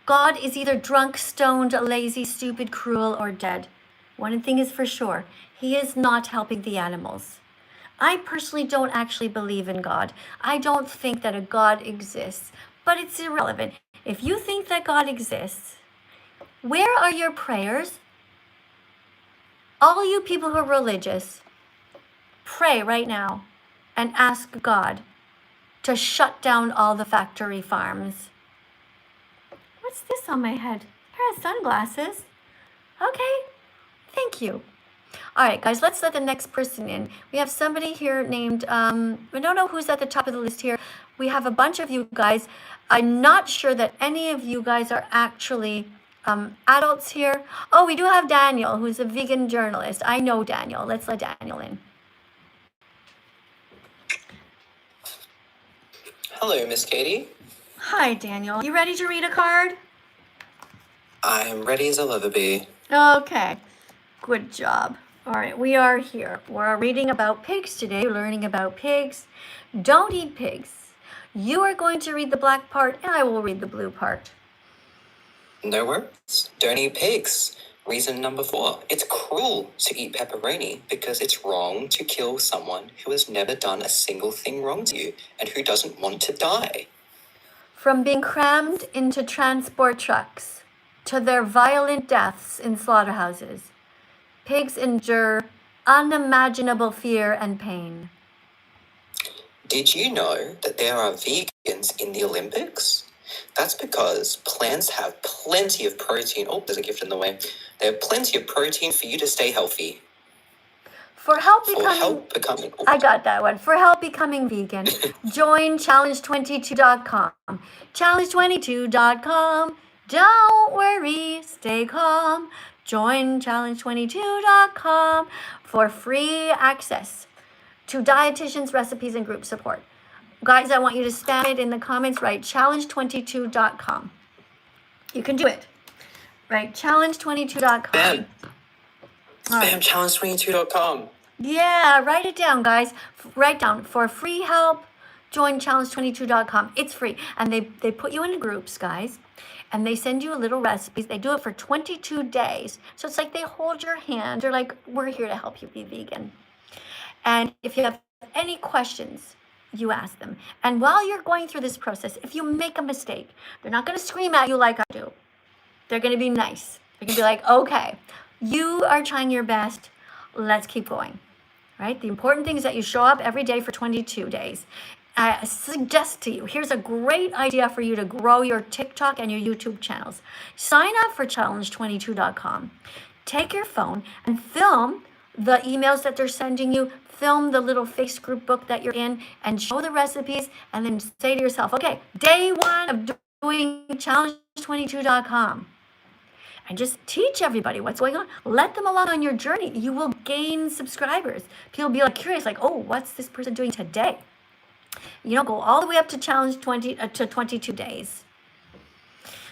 God is either drunk, stoned, lazy, stupid, cruel, or dead. One thing is for sure, he is not helping the animals. I personally don't actually believe in God. I don't think that a God exists, but it's irrelevant. If you think that God exists, where are your prayers? All you people who are religious, pray right now and ask God to shut down all the factory farms. What's this on my head? A pair of sunglasses. Okay, thank you. All right, guys, let's let the next person in. We have somebody here named, we don't know who's at the top of the list here. We have a bunch of you guys. I'm not sure that any of you guys are actually adults here. Oh, we do have Daniel, who's a vegan journalist. I know Daniel. Let's let Daniel in. Hello, Miss Katie. Hi, Daniel. You ready to read a card? I am ready as I'll ever be. Okay, good job. All right, we are here. We're reading about pigs today, learning about pigs. Don't eat pigs. You are going to read the black part, and I will read the blue part. No worries. Don't eat pigs. Reason number 4, it's cruel to eat pepperoni because it's wrong to kill someone who has never done a single thing wrong to you and who doesn't want to die. From being crammed into transport trucks to their violent deaths in slaughterhouses, pigs endure unimaginable fear and pain. Did you know that there are vegans in the Olympics? That's because plants have plenty of protein. Oh, there's a gift in the way. They have plenty of protein for you to stay healthy. For help becoming. I got that one. For help becoming vegan, join challenge22.com. Challenge22.com. Don't worry, stay calm. Join challenge22.com for free access to dietitians, recipes, and group support. Guys, I want you to spam it in the comments. Write challenge22.com. You can do it. Right, challenge22.com. Spam challenge22.com. Yeah, write it down, guys. Write down for free help. Join challenge22.com. It's free, and they put you into groups, guys, and they send you a little recipes. They do it for 22 days, so it's like they hold your hand. They're like, we're here to help you be vegan. And if you have any questions, you ask them. And while you're going through this process, if you make a mistake, they're not going to scream at you like I do. They're going to be nice. They're going to be like, okay, you are trying your best. Let's keep going, right? The important thing is that you show up every day for 22 days. I suggest to you, here's a great idea for you to grow your TikTok and your YouTube channels. Sign up for challenge22.com. Take your phone and film the emails that they're sending you, film the little face group book that you're in, and show the recipes, and then say to yourself, okay, day 1 of doing challenge22.com. And just teach everybody what's going on. Let them along on your journey. You will gain subscribers. People will be like curious, like, oh, what's this person doing today? You know, go all the way up to challenge 22 days.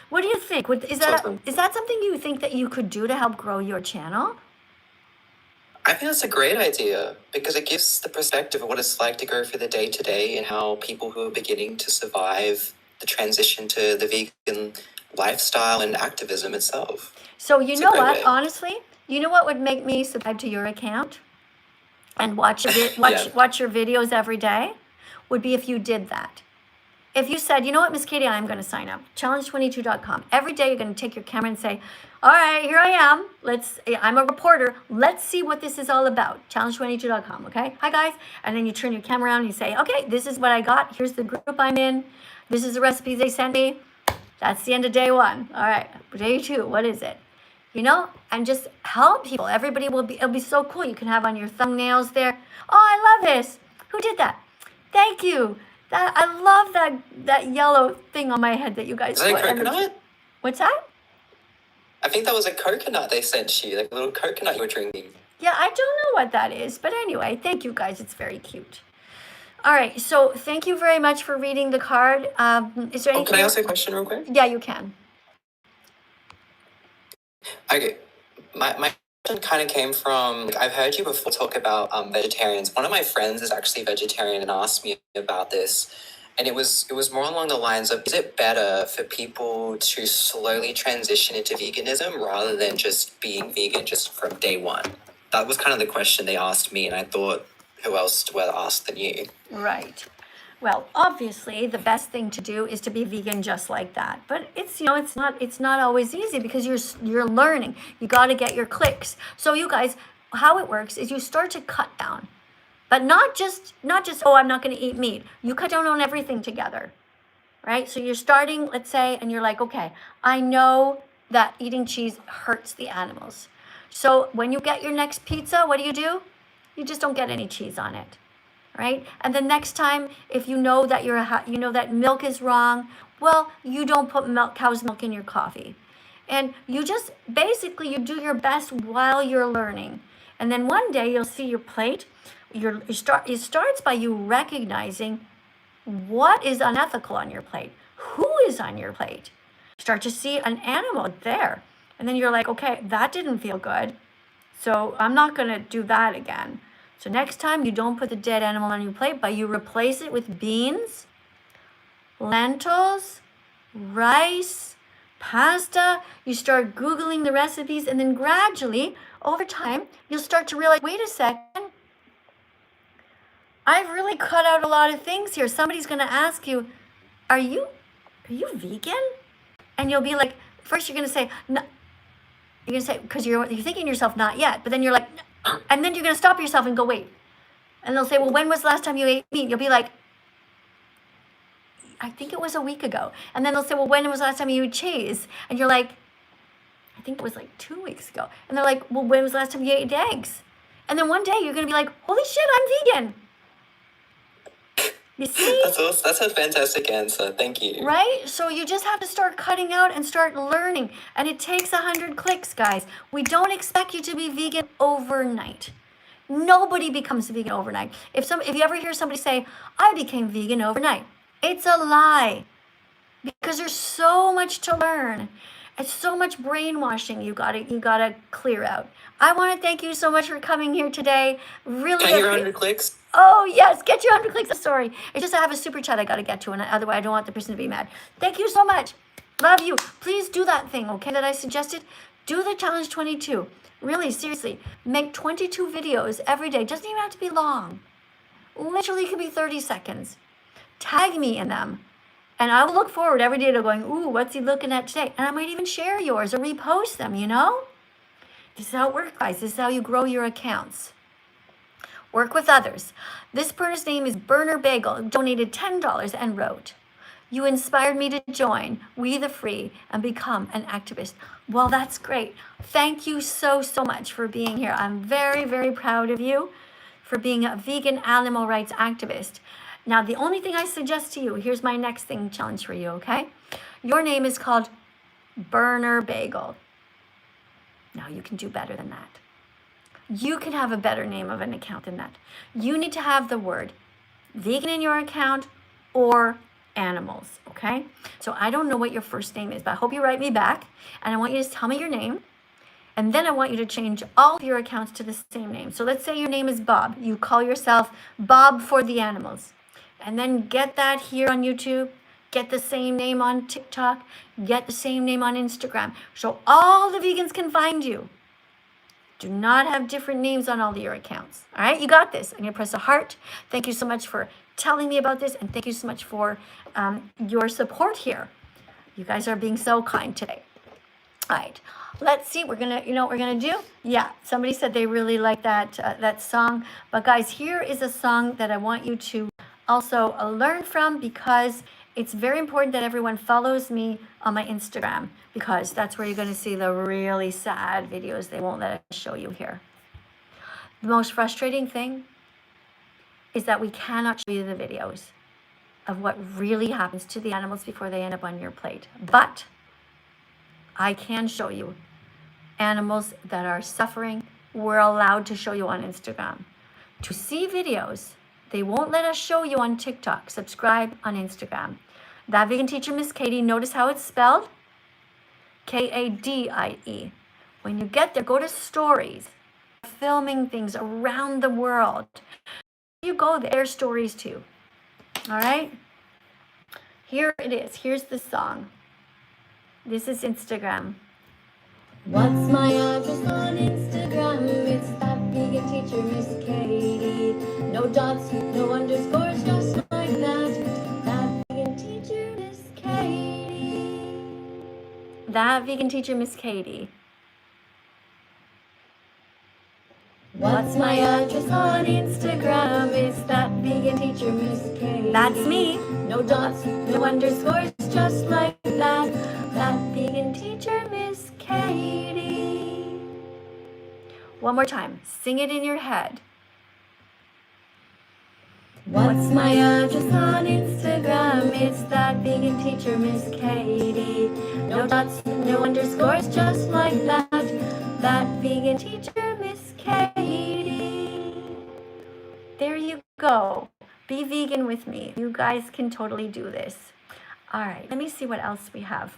What do you think? Is that something you think that you could do to help grow your channel? I think that's a great idea because it gives the perspective of what it's like to go through the day-to-day and how people who are beginning to survive the transition to the vegan lifestyle and activism itself. So you know what, honestly, you know what would make me subscribe to your account and watch your videos every day would be if you did that. If you said, you know what, Miss Katie, I'm going to sign up. Challenge22.com. Every day you're going to take your camera and say, all right, here I am. I'm a reporter. Let's see what this is all about. Challenge22.com, okay? Hi, guys. And then you turn your camera around and you say, okay, this is what I got. Here's the group I'm in. This is the recipes they sent me. That's the end of day 1. All right, day 2, what is it? You know, and just help people. Everybody it'll be so cool. You can have on your thumbnails there. Oh, I love this. Who did that? Thank you. I love that yellow thing on my head that you guys put. Is that a coconut? What's that? I think that was a coconut they sent you, like a little coconut you were drinking. Yeah, I don't know what that is. But anyway, thank you guys. It's very cute. All right, so thank you very much for reading the card. Is there anything? Can I ask a question real quick? Yeah, you can. Okay, my question kind of came from, I've heard you before talk about vegetarians. One of my friends is actually vegetarian and asked me about this. And it was more along the lines of, is it better for people to slowly transition into veganism rather than just being vegan just from day 1? That was kind of the question they asked me, and I thought, who else to ask than you? Right. Well, obviously, the best thing to do is to be vegan just like that. But it's not always easy because you're learning. You got to get your clicks. So you guys, how it works is you start to cut down. But not just oh, I'm not going to eat meat. You cut down on everything together. Right? So you're starting, let's say, and you're like, okay, I know that eating cheese hurts the animals. So when you get your next pizza, what do? You just don't get any cheese on it. Right? And the next time, if you know that that milk is wrong, well, you don't put cow's milk in your coffee. And you just basically you do your best while you're learning. And then one day you'll see your plate. It starts by you recognizing what is unethical on your plate. Who is on your plate? Start to see an animal there. And then you're like, okay, that didn't feel good. So I'm not going to do that again. So next time you don't put the dead animal on your plate, but you replace it with beans, lentils, rice, pasta, you start Googling the recipes, and then gradually, over time, you'll start to realize, wait a second, I've really cut out a lot of things here. Somebody's gonna ask you, are you vegan? And you'll be like, first you're gonna say, no. You're gonna say, because you're thinking to yourself, not yet, but then you're like, no. And then you're gonna stop yourself and go, wait. And they'll say, well, when was the last time you ate meat? You'll be like, I think it was a week ago. And then they'll say, well, when was the last time you ate cheese? And you're like, I think it was like 2 weeks ago. And they're like, well, when was the last time you ate eggs? And then one day you're gonna be like, holy shit, I'm vegan. You see? That's a fantastic answer. Thank you. Right? So you just have to start cutting out and start learning. And it takes 100 clicks, guys. We don't expect you to be vegan overnight. Nobody becomes vegan overnight. If you ever hear somebody say, I became vegan overnight, it's a lie. Because there's so much to learn. It's so much brainwashing you gotta clear out. I want to thank you so much for coming here today. Really. Can I hear 100 clicks? Oh yes, get your 100 clicks. I'm sorry. It's just I have a super chat I gotta get to, and otherwise I don't want the person to be mad. Thank you so much. Love you. Please do that thing, okay, that I suggested. Do the challenge 22. Really, seriously. Make 22 videos every day. Doesn't even have to be long. Literally could be 30 seconds. Tag me in them. And I will look forward every day to going, ooh, what's he looking at today? And I might even share yours or repost them, you know? This is how it works, guys. This is how you grow your accounts. Work with others. This person's name is Burner Bagel, donated $10 and wrote, you inspired me to join We the Free and become an activist. Well, that's great. Thank you so much for being here. I'm very, very proud of you for being a vegan animal rights activist. Now, the only thing I suggest to you, here's my next thing challenge for you, okay? Your name is called Burner Bagel. Now, you can do better than that. You can have a better name of an account than that. You need to have the word vegan in your account or animals, okay? So I don't know what your first name is, but I hope you write me back, and I want you to tell me your name, and then I want you to change all of your accounts to the same name. So let's say your name is Bob. You call yourself Bob for the Animals. And then get that here on YouTube, get the same name on TikTok, get the same name on Instagram, so all the vegans can find you. Do not have different names on all of your accounts. All right, you got this. I'm gonna press a heart. Thank you so much for telling me about this, and thank you so much for your support here. You guys are being so kind today. All right, let's see. We're gonna, you know what we're gonna do? Yeah, somebody said they really like that song. But guys, here is a song that I want you to also learn from, because it's very important that everyone follows me on my Instagram, because that's where you're going to see the really sad videos they won't let us show you here. The most frustrating thing is that we cannot show you the videos of what really happens to the animals before they end up on your plate. But I can show you animals that are suffering. We're allowed to show you on Instagram. To see videos they won't let us show you on TikTok. Subscribe on Instagram. That Vegan Teacher Miss Katie. Notice how it's spelled? Kadie. When you get there, go to stories. Filming things around the world. You go there, stories too. All right? Here it is. Here's the song. This is Instagram. What's my address on Instagram? It's that vegan teacher Miss Katie. No dots, no underscores, just like that. That vegan teacher Miss Katie. That vegan teacher Miss Katie. What's my address on Instagram? It's that vegan teacher Miss Katie. That's me. No dots, no underscores, just like that. That vegan teacher Miss Katie. One more time. Sing it in your head. What's my address on Instagram? It's that vegan teacher Miss Katie. No dots, no underscores, just like that. That vegan teacher Miss Katie. There you go. Be vegan with me. You guys can totally do this. All right, let me see what else we have.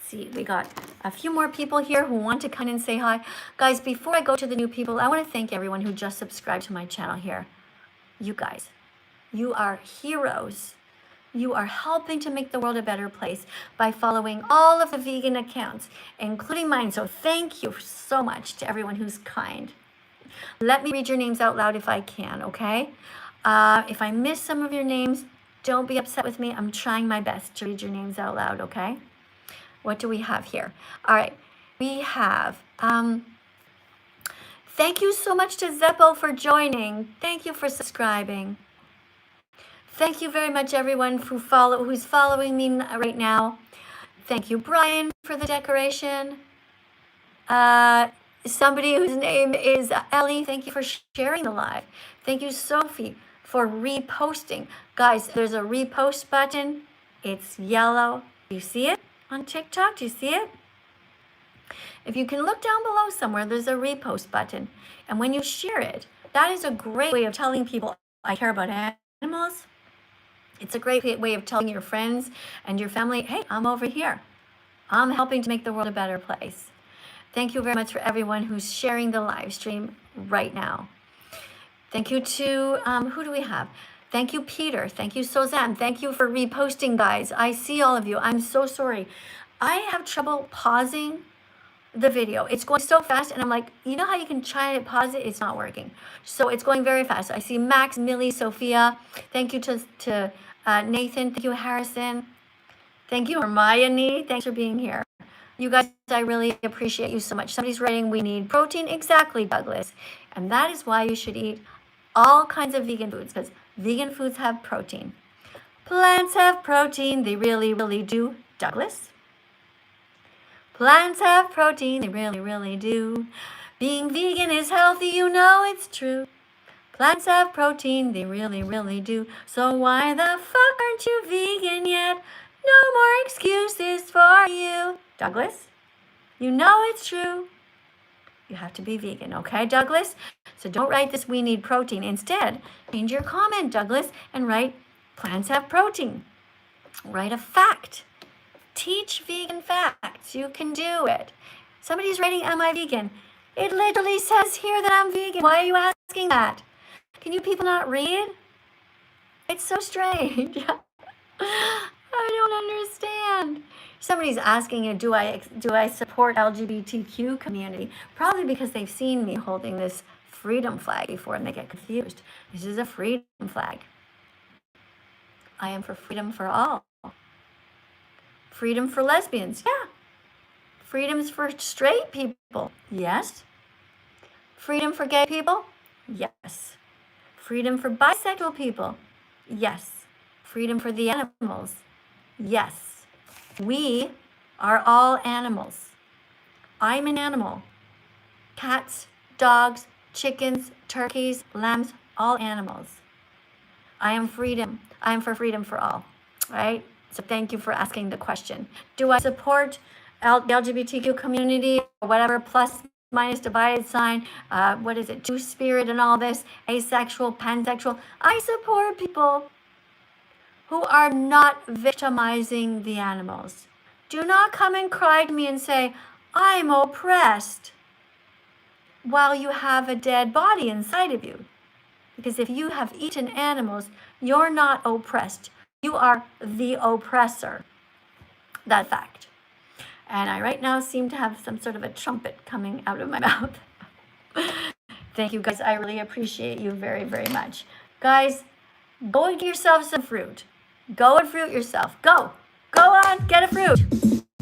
See, we got a few more people here who want to come and say hi. Guys, before I go to the new people, I want to thank everyone who just subscribed to my channel here. You guys, you are heroes. You are helping to make the world a better place by following all of the vegan accounts, including mine. So thank you so much to everyone who's kind. Let me read your names out loud if I can, okay? If I miss some of your names, don't be upset with me. I'm trying my best to read your names out loud, okay? What do we have here? All right, we have, thank you so much to Zeppo for joining. Thank you for subscribing. Thank you very much, everyone who's following me right now. Thank you, Brian, for the decoration. Somebody whose name is Ellie, thank you for sharing the live. Thank you, Sophie, for reposting. Guys, there's a repost button. It's yellow. Do you see it on TikTok? Do you see it? If you can look down below somewhere, there's a repost button. And when you share it, that is a great way of telling people I care about animals. It's a great way of telling your friends and your family, hey, I'm over here. I'm helping to make the world a better place. Thank you very much for everyone who's sharing the live stream right now. Thank you to, who do we have? Thank you, Peter. Thank you, Suzanne. Thank you for reposting, guys. I see all of you. I'm so sorry. I have trouble pausing the video. It's going so fast, and I'm like, you know how you can try to pause it? It's not working. So it's going very fast. I see Max, Millie, Sophia. Thank you to Nathan. Thank you, Harrison. Thank you, Hermione. Thanks for being here. You guys, I really appreciate you so much. Somebody's writing, we need protein. Exactly, Douglas. And that is why you should eat all kinds of vegan foods, because vegan foods have protein. Plants have protein. They really, really do. Douglas? Plants have protein. They really, really do. Being vegan is healthy. You know it's true. Plants have protein. They really, really do. So why the fuck aren't you vegan yet? No more excuses for you. Douglas, you know it's true. You have to be vegan, okay, Douglas? So don't write this, we need protein. Instead, change your comment, Douglas, and write, plants have protein. Write a fact. Teach vegan facts. You can do it. Somebody's writing, am I vegan? It literally says here that I'm vegan. Why are you asking that? Can you people not read? It's so strange. I don't understand. Somebody's asking you, do I support LGBTQ community? Probably because they've seen me holding this freedom flag before and they get confused. This is a freedom flag. I am for freedom for all. Freedom for lesbians, yeah. Freedoms for straight people, yes. Freedom for gay people, yes. Freedom for bisexual people, yes. Freedom for the animals, yes. We are all animals. I'm an animal. Cats, dogs, chickens, turkeys, lambs, all animals. I am freedom. I am for freedom for all, right? So thank you for asking the question. Do I support the LGBTQ community, or whatever, plus, minus, divided sign, what is it, two-spirit and all this, asexual, pansexual? I support people who are not victimizing the animals. Do not come and cry to me and say, I'm oppressed, while you have a dead body inside of you. Because if you have eaten animals, you're not oppressed. You are the oppressor. That's fact. And I right now seem to have some sort of a trumpet coming out of my mouth. Thank you guys. I really appreciate you very, very much. Guys, go and get yourself some fruit. Go and fruit yourself. Go. Go on, get a fruit.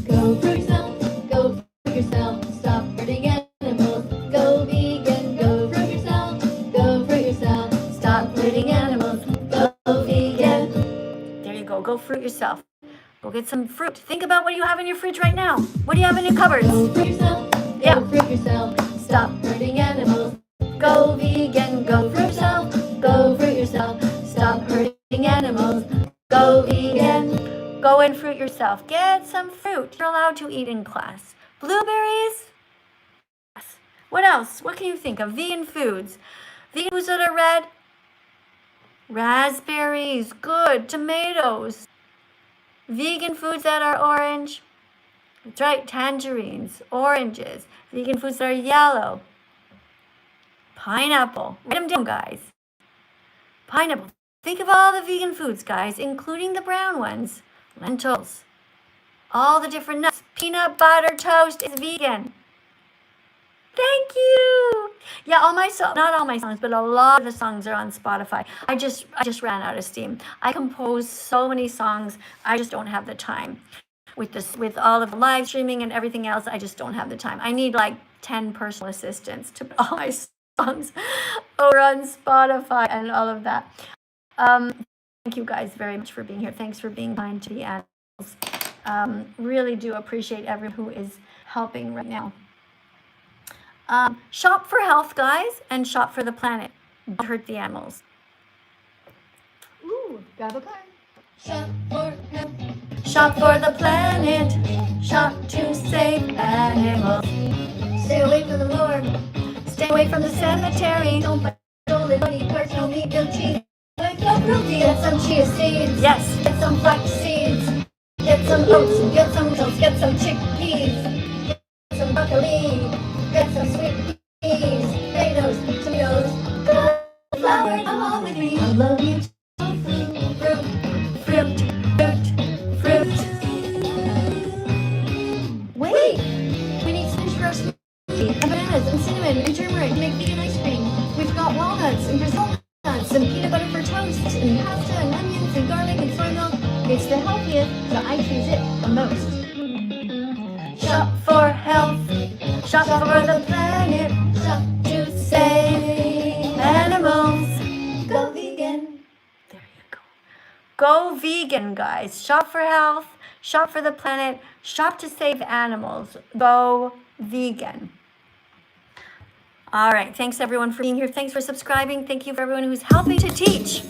Go fruit yourself. Go fruit yourself. Stop hurting animals. Go vegan. Go fruit yourself. Go fruit yourself. Stop hurting animals. Go vegan. There you go. Go fruit yourself. Go get some fruit. Think about what you have in your fridge right now. What do you have in your cupboards? Go fruit yourself. Yeah. Go fruit yourself. Stop hurting animals. Go vegan. Go fruit yourself. Go fruit yourself. Stop hurting animals. Go vegan. Go and fruit yourself. Get some fruit. You're allowed to eat in class. Blueberries? Yes. What else? What can you think of? Vegan foods. Vegan foods that are red? Raspberries. Good. Tomatoes. Vegan foods that are orange? That's right. Tangerines. Oranges. Vegan foods that are yellow. Pineapple. Write them down, guys. Pineapple. Think of all the vegan foods, guys, including the brown ones. Lentils, all the different nuts. Peanut butter toast is vegan. Thank you. Yeah, all my songs, not all my songs, but a lot of the songs are on Spotify. I just ran out of steam. I compose so many songs. I just don't have the time. With all of the live streaming and everything else, I just don't have the time. I need like 10 personal assistants to put all my songs over on Spotify and all of that. Thank you guys very much for being here. Thanks for being kind to the animals. Really do appreciate everyone who is helping right now. Shop for health, guys, and shop for the planet. Don't hurt the animals. Ooh, grab a card. Shop for health. Shop for the planet. Shop to save animals. Stay away from the morgue. Stay away from the cemetery. Don't buy stolen money, cards, no meat, no cheese. No cruelty. Get some chia seeds. Yes. Get some flax seeds. Get some oats. Get some toast. Get some chickpeas. Get some broccoli. Get some sweet peas. Potatoes. Tomatoes. Flour. Come on with me. I love you. Fruit. Wait. We need spinach for our smoothie. And bananas and cinnamon and turmeric to make vegan ice cream. We've got walnuts and Brazil nuts and peanut butter for toast and pasta and onions and garlic and soy milk. It's the healthiest, so I choose it the most. Shop for health. Shop for the planet. Shop to save animals. Go vegan. There you go. Go vegan, guys. Shop for health. Shop for the planet. Shop to save animals. Go vegan. All right. Thanks, everyone, for being here. Thanks for subscribing. Thank you for everyone who's helping to teach.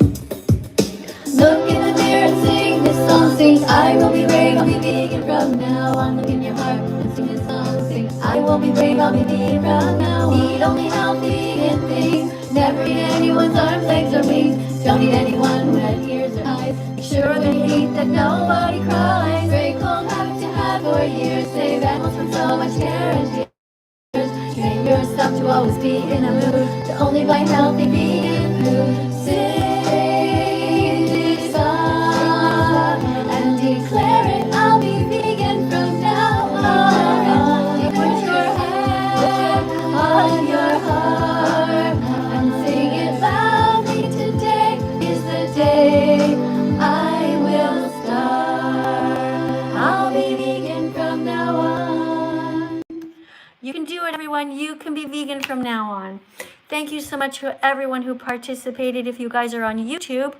Look in the mirror and sing this song. Sing, I will be brave, I'll be vegan from now on. Look in your heart and sing this song. Sing, I will be brave, I'll be vegan from now on. Eat only healthy vegan things. Never eat anyone's arms, legs, or wings. Don't eat anyone who had ears or eyes. Make sure that you eat that nobody cries. Very cold habit to have for years. Save animals from so much care and tears. Train yourself to always be in a mood to only buy healthy vegan food. Sing this song and declare it. I'll be vegan from now on. You put your hand on your heart and sing it loudly. Today is the day I will start. I'll be vegan from now on. You can do it, everyone. You can be vegan from now on. Thank you so much to everyone who participated. If you guys are on YouTube,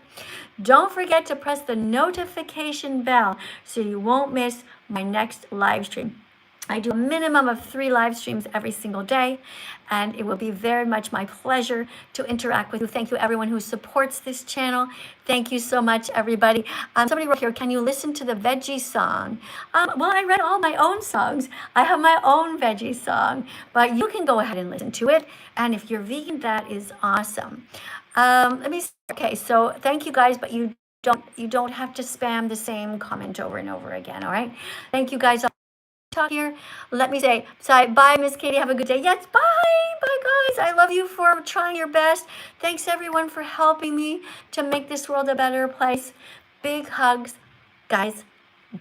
don't forget to press the notification bell so you won't miss my next live stream. I do a minimum of 3 live streams every single day, and it will be very much my pleasure to interact with you. Thank you, everyone who supports this channel. Thank you so much, everybody. Somebody wrote here, can you listen to the veggie song? Well, I read all my own songs. I have my own veggie song, but you can go ahead and listen to it. And if you're vegan, that is awesome. Let me see. Okay, so thank you guys, but you don't have to spam the same comment over and over again, all right? Thank you guys. Talk here. Let me say, bye, Miss Katie. Have a good day. Yes, bye, guys. I love you for trying your best. Thanks, everyone, for helping me to make this world a better place. Big hugs. Guys,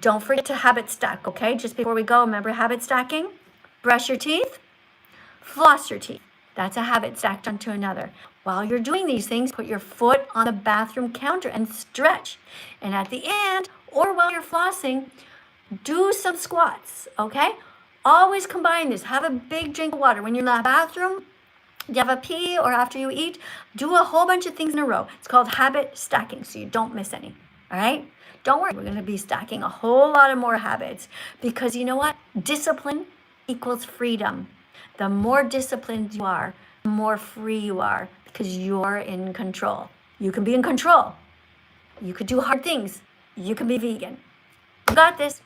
don't forget to habit stack, okay? Just before we go, remember habit stacking? Brush your teeth, floss your teeth. That's a habit stacked onto another. While you're doing these things, put your foot on the bathroom counter and stretch. And at the end, or while you're flossing, do some squats, okay? Always combine this. Have a big drink of water. When you're in the bathroom, you have a pee, or after you eat, do a whole bunch of things in a row. It's called habit stacking, so you don't miss any, all right? Don't worry, we're going to be stacking a whole lot of more habits because you know what? Discipline equals freedom. The more disciplined you are, the more free you are because you're in control. You can be in control. You could do hard things. You can be vegan. You got this.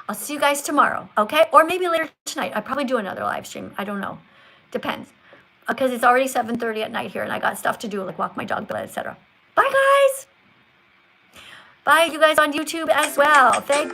I'll see you guys tomorrow, okay? Or maybe later tonight. I'll probably do another live stream. I don't know. Depends. Because it's already 7:30 at night here, and I got stuff to do, like walk my dog, etc. Bye, guys. Bye, you guys on YouTube as well. Thank